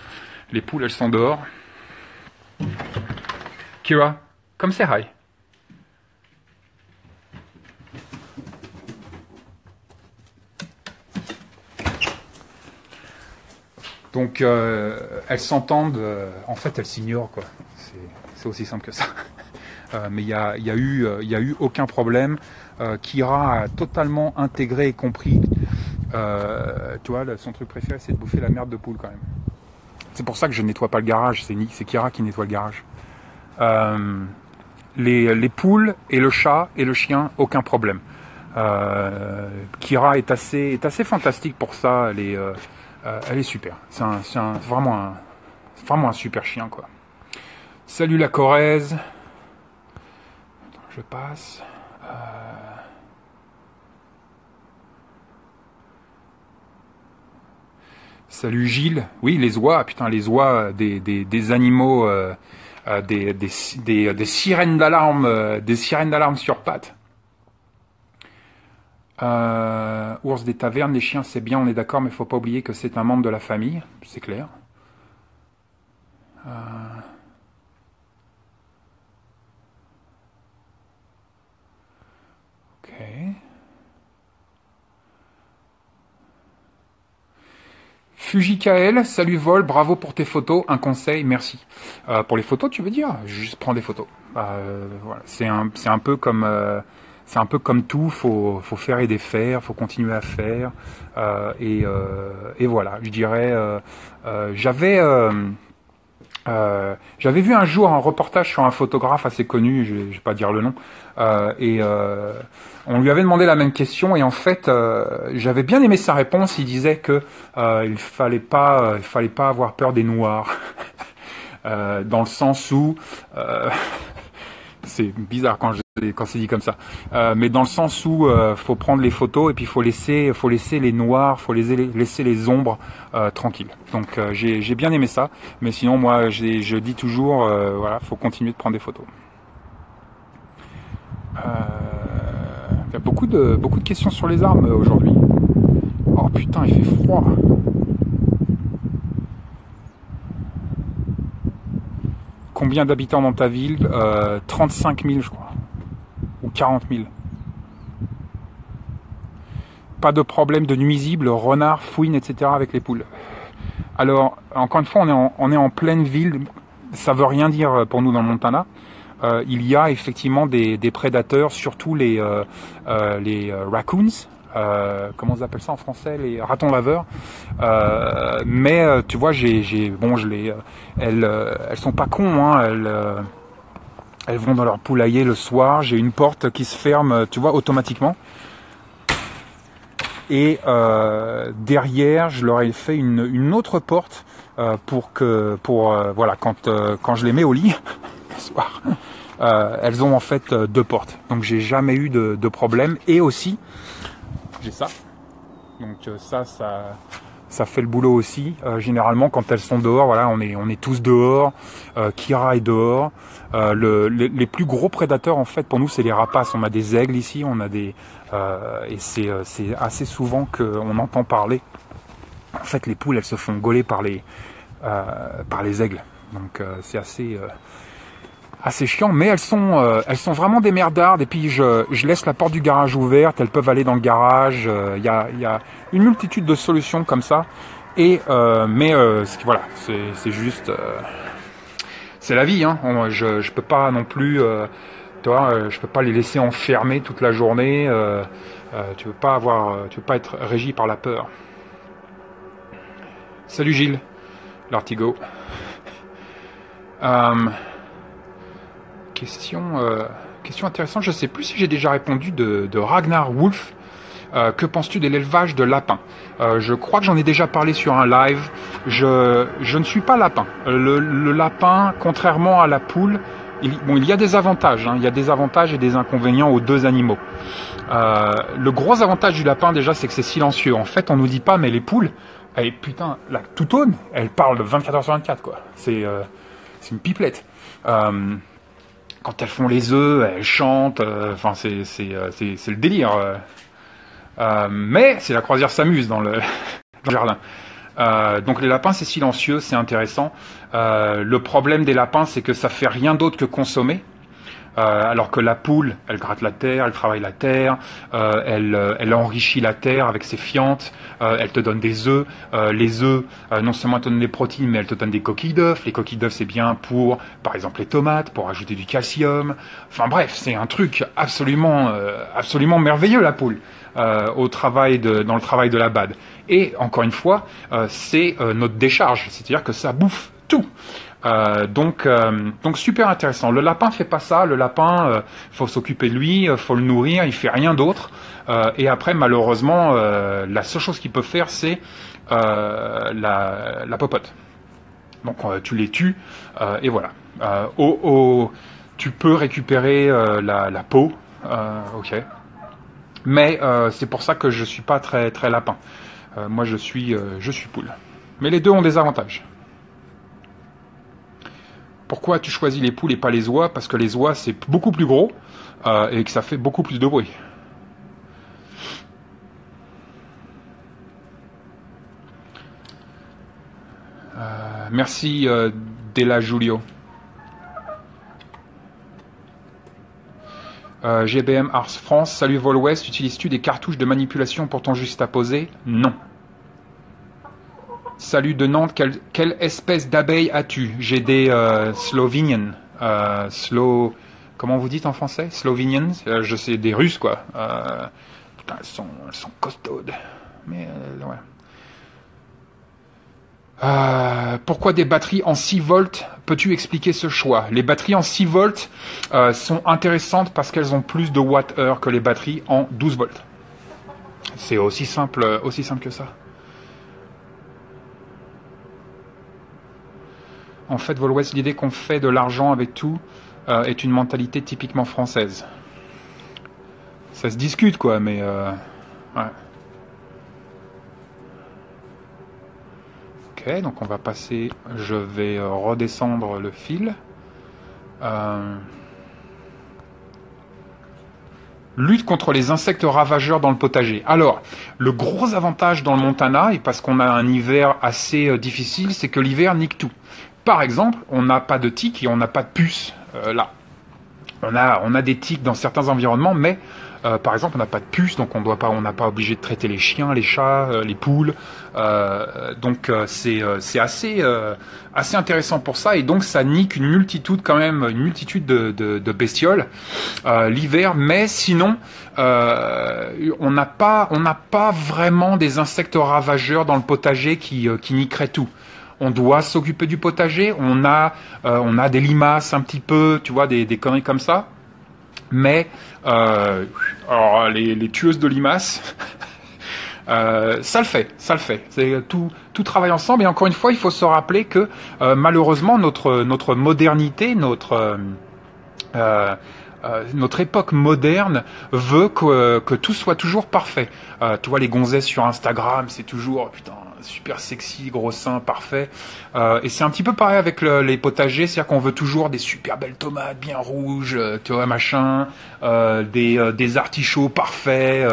Les poules, elles sont dehors. Kira, come say hi. Donc elles s'entendent, en fait elles s'ignorent quoi. C'est aussi simple que ça. Mais il y a eu aucun problème. Kira a totalement intégré et compris. Tu vois, son truc préféré c'est de bouffer la merde de poule quand même. C'est pour ça que je nettoie pas le garage. C'est Kira qui nettoie le garage. Les poules et le chat et le chien, aucun problème. Kira est assez fantastique pour ça. Elle est super. C'est vraiment un super chien quoi. Salut la Corrèze. Je passe. Salut Gilles. Oui, les oies. Putain, les oies des animaux, des sirènes d'alarme sur pattes. Ours des tavernes, les chiens c'est bien, on est d'accord, mais faut pas oublier que c'est un membre de la famille, c'est clair. Ok. Fujikael, salut Vol, bravo pour tes photos, un conseil, merci. Pour les photos, tu veux dire? Juste prends des photos. Voilà. C'est un peu comme... c'est un peu comme tout, faut faire et défaire, faut continuer à faire, et voilà. Je dirais, j'avais vu un jour un reportage sur un photographe assez connu, je vais pas dire le nom, on lui avait demandé la même question et en fait, j'avais bien aimé sa réponse. Il disait que il fallait pas avoir peur des noirs, dans le sens où c'est bizarre quand c'est dit comme ça, mais dans le sens où faut prendre les photos et puis faut laisser les noirs, faut laisser les ombres tranquilles. Donc j'ai bien aimé ça, mais sinon moi je dis toujours voilà, faut continuer de prendre des photos. Il y a beaucoup de questions sur les armes aujourd'hui. Oh putain, il fait froid. Combien d'habitants dans ta ville? 35 000 je crois. Ou 40 000. Pas de problème de nuisibles, renards, fouines, etc. avec les poules. Alors, encore une fois, on est en pleine ville. Ça veut rien dire pour nous dans le Montana. Il y a effectivement des prédateurs, surtout les raccoons. Comment on appelle ça en français, les ratons laveurs. Mais tu vois, elles sont pas cons, hein. Elles vont dans leur poulailler le soir. J'ai une porte qui se ferme, tu vois, automatiquement. Et derrière, je leur ai fait une autre porte pour voilà, quand je les mets au lit le soir, elles ont en fait deux portes. Donc j'ai jamais eu de problème. Et aussi, j'ai ça. Donc ça fait le boulot aussi. Généralement, quand elles sont dehors, voilà, on est tous dehors. Kira est dehors. Les plus gros prédateurs, en fait, pour nous, c'est les rapaces. On a des aigles ici, on a et c'est assez souvent qu'on entend parler. En fait, les poules, elles se font gauler par les aigles. Donc c'est assez chiant, mais elles sont vraiment des merdardes. Et puis je laisse la porte du garage ouverte, elles peuvent aller dans le garage. Il y a une multitude de solutions comme ça. Et voilà, c'est juste, c'est la vie, hein. Je peux pas non plus, je peux pas les laisser enfermés toute la journée. Tu peux pas être régi par la peur. Salut Gilles, l'Artigo. Question intéressante, je ne sais plus si j'ai déjà répondu de Ragnar Wolf. Que penses-tu de l'élevage de lapins? Je crois que j'en ai déjà parlé sur un live. Je ne suis pas lapin. Le lapin, contrairement à la poule, il y a des avantages. Il y a des avantages et des inconvénients aux deux animaux. Le gros avantage du lapin, déjà, c'est que c'est silencieux. En fait, on nous dit pas, mais les poules, putain, la toutonne, elle parle 24h sur 24, quoi. C'est une pipelette. Quand elles font les œufs, elles chantent. Enfin, c'est le délire. Mais c'est la croisière s'amuse dans le jardin. Donc les lapins, c'est silencieux, c'est intéressant. Le problème des lapins, c'est que ça fait rien d'autre que consommer. Alors que la poule, elle gratte la terre, elle travaille la terre, elle enrichit la terre avec ses fientes, elle te donne des œufs. Les œufs, non seulement elles te donnent des protéines, mais elles te donnent des coquilles d'œufs. Les coquilles d'œufs, c'est bien pour, par exemple, les tomates, pour ajouter du calcium. Enfin bref, c'est un truc absolument merveilleux, la poule, dans le travail de la BAD. Et encore une fois, c'est notre décharge, c'est-à-dire que ça bouffe tout. Donc super intéressant. Le lapin fait pas ça. Le lapin, faut s'occuper de lui, faut le nourrir. Il fait rien d'autre. Et après, malheureusement, la seule chose qu'il peut faire, c'est la popote. Donc tu les tues et voilà. Tu peux récupérer la peau, ok. Mais c'est pour ça que je suis pas très très lapin. Moi, je suis poule. Mais les deux ont des avantages. Pourquoi tu choisis les poules et pas les oies? Parce que les oies, c'est beaucoup plus gros et que ça fait beaucoup plus de bruit. Merci Della Giulio. GBM Ars France, salut Vol West, utilises-tu des cartouches de manipulation pour ton juxtaposé? Non. Salut de Nantes, quelle espèce d'abeille as-tu? J'ai des Slovenian. Comment vous dites en français? Slovenians? Je sais, des Russes, quoi. Putain, elles sont costaudes. Mais, ouais. Pourquoi des batteries en 6 volts? Peux-tu expliquer ce choix? Les batteries en 6 volts sont intéressantes parce qu'elles ont plus de watts-heure que les batteries en 12 volts. C'est aussi simple que ça. En fait, Volwest, l'idée qu'on fait de l'argent avec tout est une mentalité typiquement française. Ça se discute, quoi, mais... ouais. Ok, donc on va passer... Je vais redescendre le fil. Lutte contre les insectes ravageurs dans le potager. Alors, le gros avantage dans le Montana, et parce qu'on a un hiver assez difficile, c'est que l'hiver nique tout. Par exemple, on n'a pas de tiques et on n'a pas de puces là. On a des tiques dans certains environnements, mais par exemple, on n'a pas de puces, donc on n'a pas obligé de traiter les chiens, les chats, les poules. Donc c'est assez intéressant pour ça, et donc ça nique une multitude de bestioles l'hiver. Mais sinon, on n'a pas vraiment des insectes ravageurs dans le potager qui niqueraient tout. On doit s'occuper du potager, on a des limaces un petit peu, tu vois, des conneries comme ça. Mais alors les tueuses de limaces, ça le fait. C'est tout travaille ensemble. Et encore une fois, il faut se rappeler que malheureusement notre modernité, notre époque moderne veut que tout soit toujours parfait. Tu vois, les gonzesses sur Instagram, c'est toujours putain super sexy, gros seins, parfait. Et c'est un petit peu pareil avec les potagers, c'est-à-dire qu'on veut toujours des super belles tomates bien rouges, tu vois, machin, des artichauts parfaits.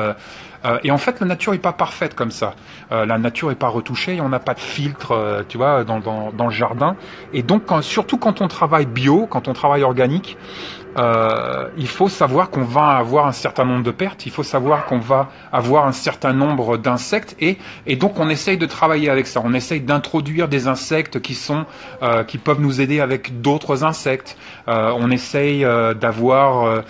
Et en fait, la nature est pas parfaite comme ça. La nature est pas retouchée, et on n'a pas de filtre, tu vois, dans le jardin. Et donc, surtout quand on travaille bio, quand on travaille organique, il faut savoir qu'on va avoir un certain nombre de pertes, il faut savoir qu'on va avoir un certain nombre d'insectes, et donc on essaye de travailler avec ça. On essaye d'introduire des insectes qui peuvent nous aider avec d'autres insectes. On essaye d'avoir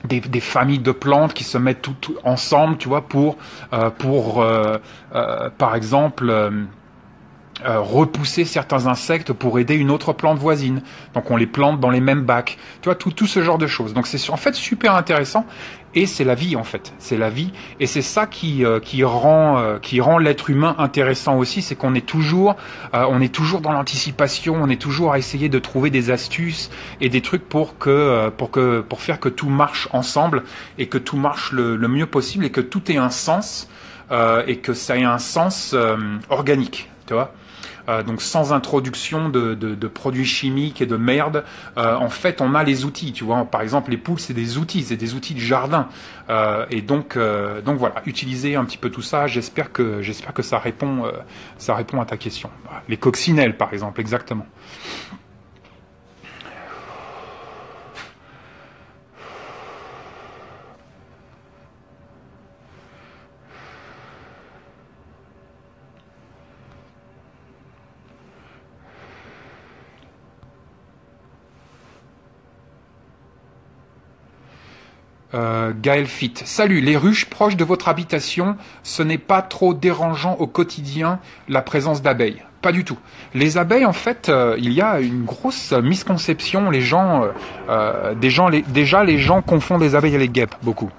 des familles de plantes qui se mettent toutes ensemble, tu vois, pour par exemple repousser certains insectes pour aider une autre plante voisine. Donc on les plante dans les mêmes bacs. Tu vois, tout ce genre de choses. Donc c'est en fait super intéressant, et c'est la vie en fait. C'est la vie, et c'est ça qui rend l'être humain intéressant aussi, c'est qu'on est toujours dans l'anticipation, on est toujours à essayer de trouver des astuces et des trucs pour faire que tout marche ensemble, et que tout marche le mieux possible, et que tout ait un sens, et que ça ait un sens organique, tu vois. Donc sans introduction de produits chimiques et de merde, en fait on a les outils, tu vois. Par exemple, les poules, c'est des outils de jardin, et donc voilà, utiliser un petit peu tout ça. J'espère que ça répond à ta question. Les coccinelles, par exemple, exactement. Gaël Fit. Salut, les ruches proches de votre habitation, ce n'est pas trop dérangeant au quotidien la présence d'abeilles? Pas du tout. Les abeilles, en fait, il y a une grosse misconception. Déjà, les gens confondent les abeilles et les guêpes, beaucoup.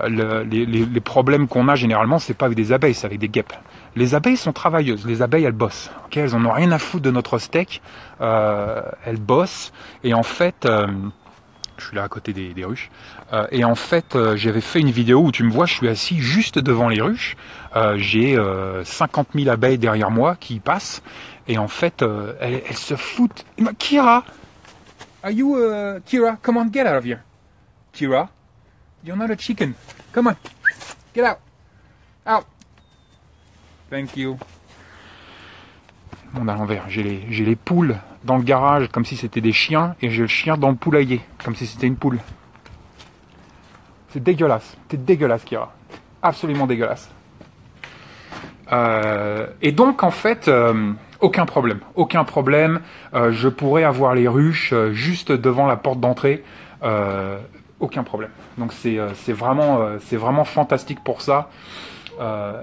Les problèmes qu'on a généralement, c'est pas avec des abeilles, c'est avec des guêpes. Les abeilles sont travailleuses, les abeilles elles bossent. Okay, elles en ont rien à foutre de notre steak. Elles bossent et en fait, je suis là à côté des ruches. Et en fait, j'avais fait une vidéo où tu me vois, je suis assis juste devant les ruches. J'ai 50 000 abeilles derrière moi qui passent. Et en fait, elles se foutent. Kira, are you Kira? Come on, get out of here. Kira, you're not a chicken. Come on, get out. Out. Thank you. Monde à l'envers. J'ai les poules dans le garage comme si c'était des chiens et j'ai le chien dans le poulailler comme si c'était une poule. C'est dégueulasse. C'est dégueulasse, Kira. Absolument dégueulasse. Et donc, en fait, aucun problème. Aucun problème. Je pourrais avoir les ruches juste devant la porte d'entrée. Aucun problème. Donc, c'est vraiment fantastique pour ça.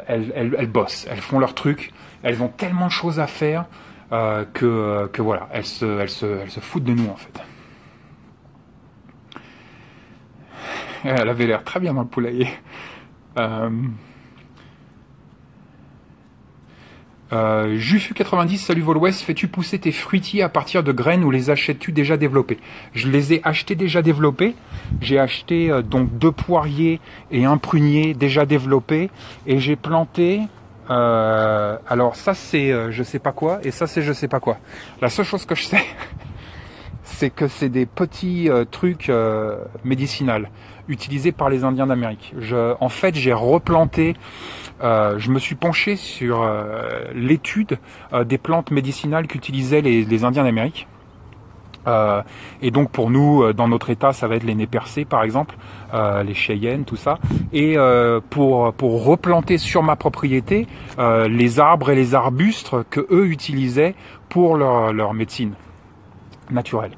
Elles bossent. Elles font leur truc. Elles ont tellement de choses à faire que voilà. Elles se foutent de nous, en fait. Elle avait l'air très bien dans le poulailler. Jufu90, salut Volwest, fais-tu pousser tes fruitiers à partir de graines ou les achètes-tu déjà développés? Je les ai achetés déjà développés. J'ai acheté donc 2 poiriers et un prunier déjà développés et j'ai planté. Alors ça c'est je sais pas quoi et ça c'est je sais pas quoi. La seule chose que je sais, c'est que c'est des petits trucs médicinaux utilisés par les Indiens d'Amérique. En fait, j'ai replanté. Je me suis penché sur l'étude des plantes médicinales qu'utilisaient les Indiens d'Amérique. Et donc pour nous, dans notre état, ça va être les nez percés par exemple, les cheyennes, tout ça. Et pour replanter sur ma propriété les arbres et les arbustes que eux utilisaient pour leur médecine naturelle.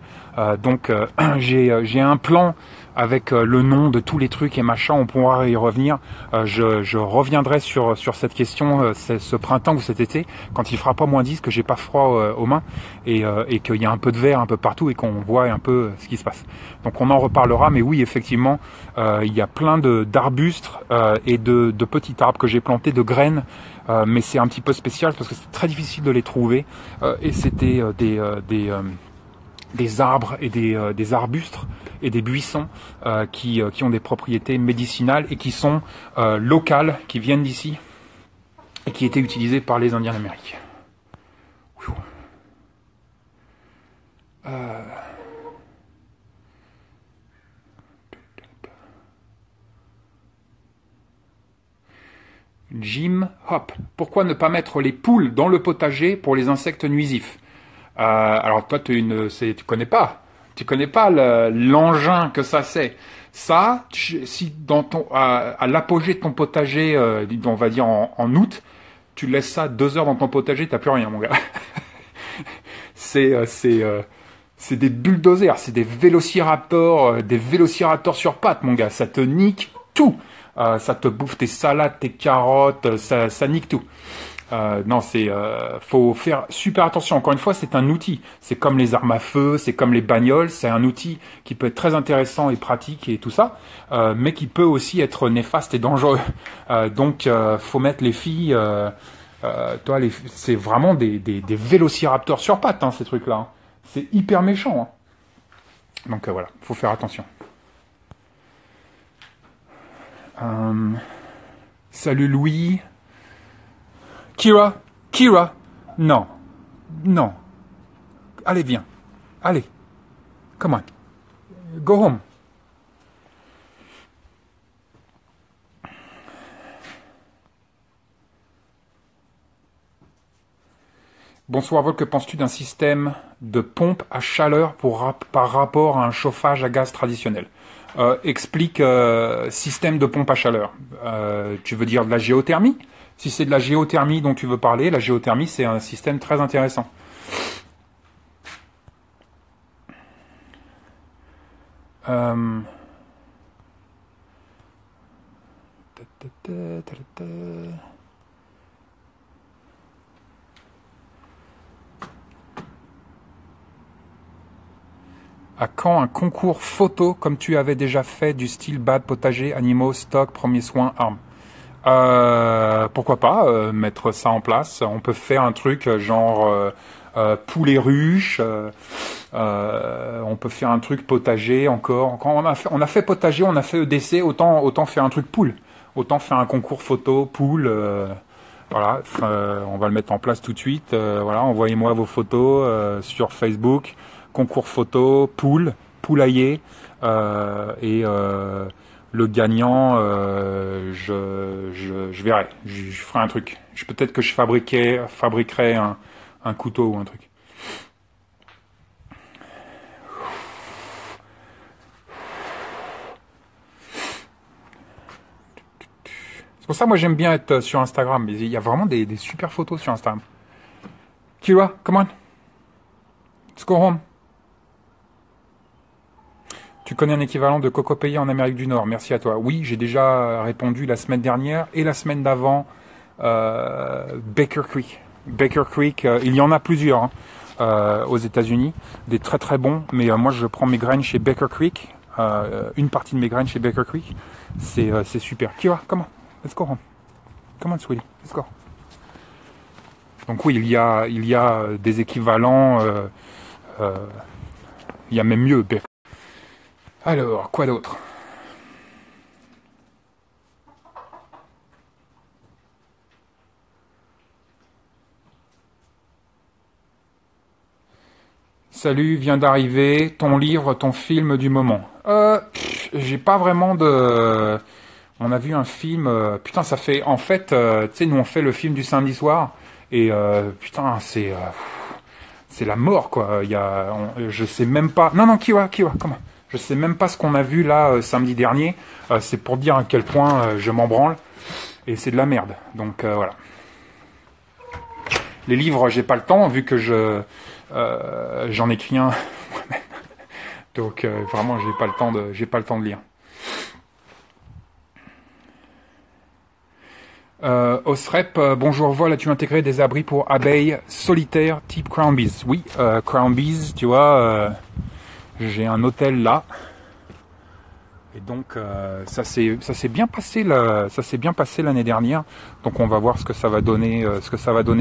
Donc j'ai un plan avec le nom de tous les trucs et machin, on pourra y revenir. Je reviendrai sur cette question ce printemps ou cet été, quand il fera pas moins 10, que j'ai pas froid aux mains et qu'il y a un peu de verre un peu partout et qu'on voit un peu ce qui se passe. Donc on en reparlera, mais oui, effectivement, il y a plein d'arbustes et de petits arbres que j'ai plantés, de graines, mais c'est un petit peu spécial parce que c'est très difficile de les trouver et c'était des arbres et des arbustes et des buissons qui ont des propriétés médicinales et qui sont locales, qui viennent d'ici et qui étaient utilisés par les Indiens d'Amérique. Jim Hop. Pourquoi ne pas mettre les poules dans le potager pour les insectes nuisifs? Alors toi, tu connais pas. Tu connais pas l'engin que ça c'est. Ça, si dans à l'apogée de ton potager, on va dire en août, tu laisses ça 2 heures dans ton potager, t'as plus rien, mon gars. C'est des bulldozers, c'est des vélociraptors sur pattes, mon gars. Ça te nique tout. Ça te bouffe tes salades, tes carottes, ça nique tout. Non, faut faire super attention. Encore une fois, c'est un outil. C'est comme les armes à feu, c'est comme les bagnoles. C'est un outil qui peut être très intéressant et pratique et tout ça, mais qui peut aussi être néfaste et dangereux. Donc, faut mettre les filles. C'est vraiment des vélociraptors sur pattes, hein, ces trucs-là. Hein. C'est hyper méchant. Hein. Donc voilà, faut faire attention. Salut Louis. Kira, non, allez viens, allez, come on, go home. Bonsoir Vol, que penses-tu d'un système de pompe à chaleur par rapport à un chauffage à gaz traditionnel? Explique système de pompe à chaleur. Tu veux dire de la géothermie? Si c'est de la géothermie dont tu veux parler, la géothermie, c'est un système très intéressant. Euh, À quand un concours photo comme tu avais déjà fait du style bad, potager, animaux, stock, premiers soins, armes? Pourquoi pas mettre ça en place. On peut faire un truc genre poulet ruche. On peut faire un truc potager encore. Quand on a fait potager, on a fait EDC. Autant faire un truc poule. Autant faire un concours photo poule. Voilà, on va le mettre en place tout de suite. Voilà, envoyez-moi vos photos sur Facebook. Concours photo, poulailler et le gagnant, je verrai. Je ferai un truc. Peut-être que je fabriquerai un couteau ou un truc. C'est pour ça, moi, j'aime bien être sur Instagram. Il y a vraiment des super photos sur Instagram. Kira, come on. Let's go home. Tu connais un équivalent de Coco Payé en Amérique du Nord? Merci à toi. Oui, j'ai déjà répondu la semaine dernière et la semaine d'avant. Baker Creek. Baker Creek, il y en a plusieurs aux États-Unis, des très très bons. Mais moi, je prends mes graines chez Baker Creek. Une partie de mes graines chez Baker Creek. C'est super. Kira, come on. Let's go home. Come on, sweetie. Let's go. Donc oui, il y a des équivalents. Il y a même mieux. Alors, quoi d'autre? Salut, vient d'arriver, ton livre, ton film du moment. J'ai pas vraiment de... On a vu un film, putain ça fait... En fait, tu sais, nous on fait le film du samedi soir, et putain, c'est la mort quoi. Je sais même pas... Non, Kiwa, comment? Je sais même pas ce qu'on a vu là samedi dernier. C'est pour dire à quel point je m'en branle. Et c'est de la merde. Donc voilà. Les livres, j'ai pas le temps vu que j'en écris un moi-même. Donc vraiment, j'ai pas le temps de lire. Osrep, bonjour, vol, as-tu intégré des abris pour abeilles solitaires type Crown Bees? Oui, Crown Bees, tu vois, j'ai un hôtel là. Et donc ça s'est bien passé l'année dernière. Donc on va voir ce que ça va donner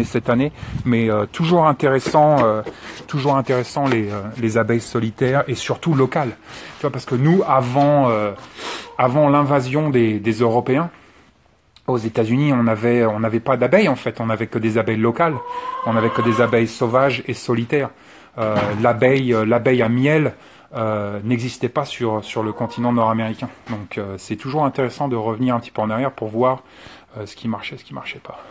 cette année. Mais toujours intéressant les abeilles solitaires et surtout locales. Tu vois, parce que nous avant l'invasion des Européens aux États-Unis, on n'avait pas d'abeilles en fait. On n'avait que des abeilles locales. On n'avait que des abeilles sauvages et solitaires. L'abeille à miel n'existait pas sur le continent nord-américain. Donc c'est toujours intéressant de revenir un petit peu en arrière pour voir ce qui marchait, ce qui marchait pas.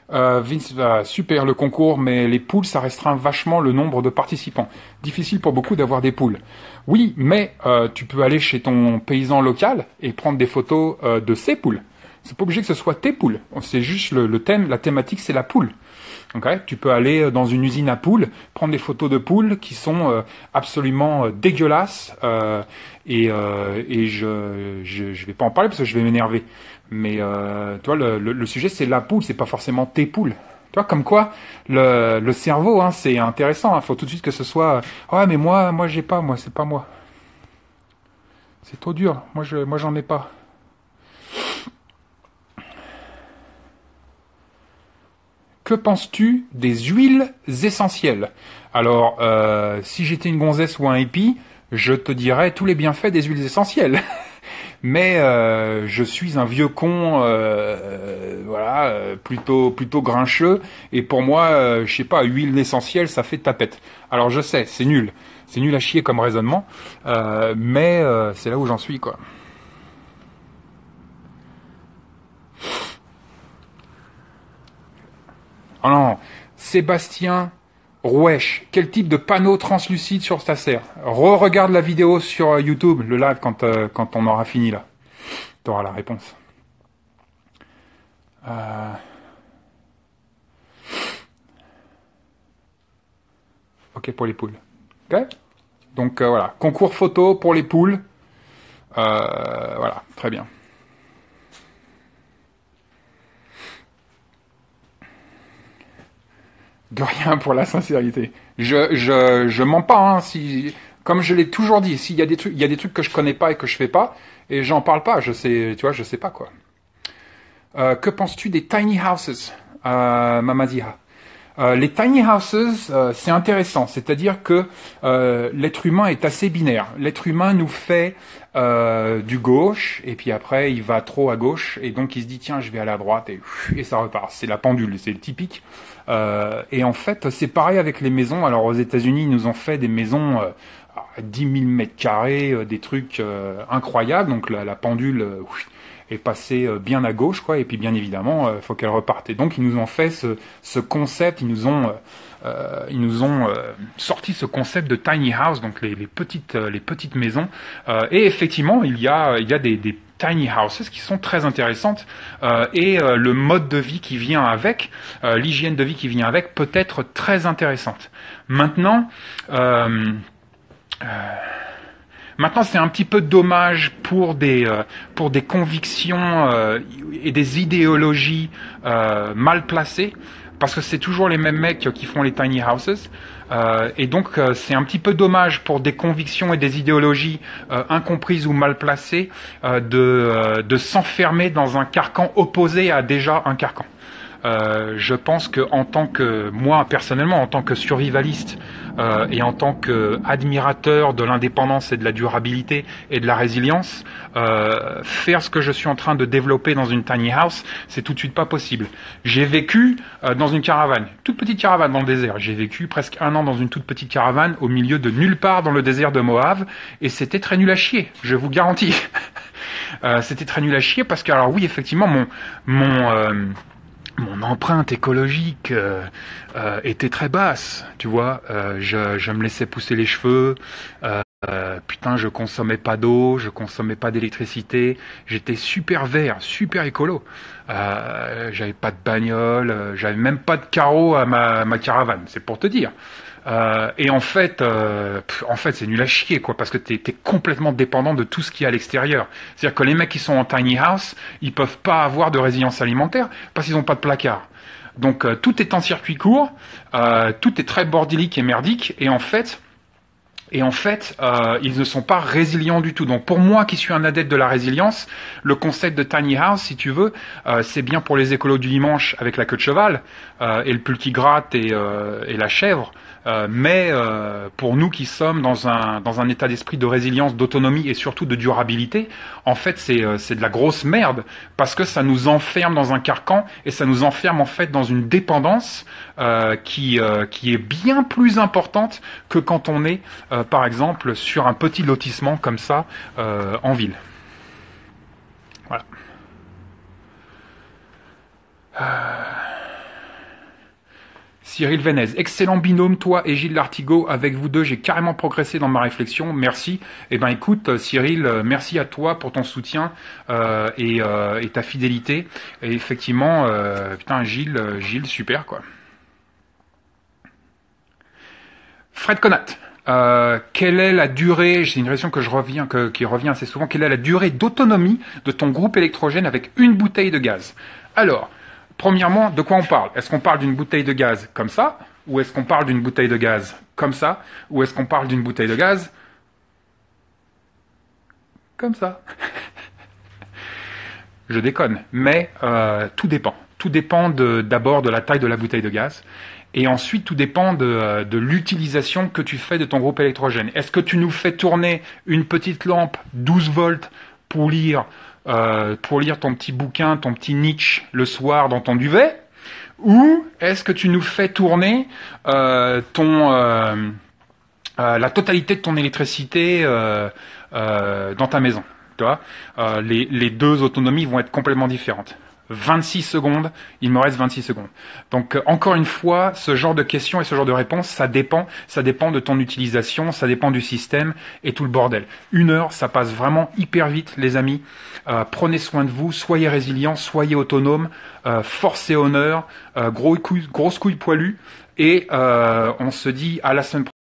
Vince, super le concours, mais les poules, ça restreint vachement le nombre de participants. Difficile pour beaucoup d'avoir des poules. Oui, mais tu peux aller chez ton paysan local et prendre des photos de ses poules. C'est pas obligé que ce soit tes poules. C'est juste le thème, la thématique, c'est la poule. Okay, tu peux aller dans une usine à poules, prendre des photos de poules qui sont absolument dégueulasses et je vais pas en parler parce que je vais m'énerver. Mais toi, le sujet c'est la poule, c'est pas forcément tes poules. Tu vois, comme quoi le cerveau, hein, c'est intéressant. Il faut tout de suite que ce soit ouais, mais moi j'ai pas, moi c'est pas moi. C'est trop dur. Moi j'en ai pas. Que penses-tu des huiles essentielles? Alors, si j'étais une gonzesse ou un hippie, je te dirais tous les bienfaits des huiles essentielles. Mais je suis un vieux con, voilà, plutôt grincheux. Et pour moi, je sais pas, huile essentielle, ça fait tapette. Alors je sais, c'est nul à chier comme raisonnement, mais c'est là où j'en suis, quoi. Oh non, Sébastien Rouèche, quel type de panneau translucide sur ta serre? Re-regarde la vidéo sur YouTube, le live, quand on aura fini là. Tu auras la réponse. Ok pour les poules. Ok. Donc voilà, concours photo pour les poules. Voilà, très bien. De rien pour la sincérité. Je mens pas, hein, si, comme je l'ai toujours dit, s'il y a des trucs, il y a des trucs que je connais pas et que je fais pas, et j'en parle pas, je sais, tu vois, je sais pas quoi. Que penses-tu des tiny houses, Mamaziha? Les tiny houses, c'est intéressant, c'est-à-dire que l'être humain est assez binaire. L'être humain nous fait du gauche, et puis après il va trop à gauche, et donc il se dit tiens je vais aller à droite, et ça repart. C'est la pendule, c'est le typique. Et en fait c'est pareil avec les maisons. Alors aux États-Unis ils nous ont fait des maisons à 10 000 mètres carrés, des trucs incroyables, donc la pendule est passée bien à gauche, quoi, et puis bien évidemment, faut qu'elle reparte. Et donc ils nous ont fait ce concept, ils nous ont sorti ce concept de tiny house, donc les petites maisons. Et effectivement, il y a des tiny houses qui sont très intéressantes, et le mode de vie qui vient avec, l'hygiène de vie qui vient avec, peut être très intéressante. Maintenant, c'est un petit peu dommage pour des convictions et des idéologies mal placées, parce que c'est toujours les mêmes mecs qui font les tiny houses. Et donc, c'est un petit peu dommage pour des convictions et des idéologies incomprises ou mal placées de s'enfermer dans un carcan opposé à déjà un carcan. Je pense que moi personnellement, en tant que survivaliste et en tant que admirateur de l'indépendance et de la durabilité et de la résilience, faire ce que je suis en train de développer dans une tiny house, c'est tout de suite pas possible. J'ai vécu dans une caravane, toute petite caravane dans le désert. J'ai vécu presque 1 an dans une toute petite caravane au milieu de nulle part dans le désert de Moab, et c'était très nul à chier, je vous garantis. C'était très nul à chier parce que, alors oui, effectivement, mon empreinte écologique était très basse, tu vois. Je me laissais pousser les cheveux. Putain, je consommais pas d'eau, je consommais pas d'électricité. J'étais super vert, super écolo. J'avais pas de bagnole, j'avais même pas de carreaux à ma caravane. C'est pour te dire. Et en fait, c'est nul à chier, quoi, parce que t'es complètement dépendant de tout ce qu'il y a à l'extérieur. C'est-à-dire que les mecs qui sont en tiny house, ils peuvent pas avoir de résilience alimentaire parce qu'ils ont pas de placard. Donc tout est en circuit court, tout est très bordélique et merdique, et en fait, ils ne sont pas résilients du tout. Donc pour moi qui suis un adepte de la résilience, le concept de tiny house, si tu veux, c'est bien pour les écolos du dimanche avec la queue de cheval et le pull qui gratte et la chèvre. Mais pour nous qui sommes dans un état d'esprit de résilience, d'autonomie et surtout de durabilité, en fait c'est de la grosse merde, parce que ça nous enferme dans un carcan et ça nous enferme en fait dans une dépendance qui est bien plus importante que quand on est par exemple sur un petit lotissement comme ça en ville. Voilà. Cyril Venez, excellent binôme, toi et Gilles Lartigot. Avec vous deux, j'ai carrément progressé dans ma réflexion. Merci. Eh ben, écoute, Cyril, merci à toi pour ton soutien et ta fidélité. Et effectivement, putain, Gilles, super quoi. Fred Conat. Quelle est la durée, c'est une question qui revient assez souvent, quelle est la durée d'autonomie de ton groupe électrogène avec une bouteille de gaz? Alors, premièrement, de quoi on parle? Est-ce qu'on parle d'une bouteille de gaz comme ça? Ou est-ce qu'on parle d'une bouteille de gaz comme ça? Ou est-ce qu'on parle d'une bouteille de gaz comme ça? Je déconne, mais tout dépend. Tout dépend d'abord de la taille de la bouteille de gaz. Et ensuite, tout dépend de l'utilisation que tu fais de ton groupe électrogène. Est-ce que tu nous fais tourner une petite lampe 12 volts pour lire ton petit bouquin, ton petit Nietzsche le soir dans ton duvet? Ou est-ce que tu nous fais tourner la totalité de ton électricité dans ta maison? Tu vois, les deux autonomies vont être complètement différentes. 26 secondes, il me reste 26 secondes. Donc encore une fois, ce genre de questions et ce genre de réponses, ça dépend de ton utilisation, ça dépend du système et tout le bordel. 1 heure, ça passe vraiment hyper vite, les amis. Prenez soin de vous, soyez résilients, soyez autonomes, force et honneur, grosse couille poilue, et on se dit à la semaine prochaine.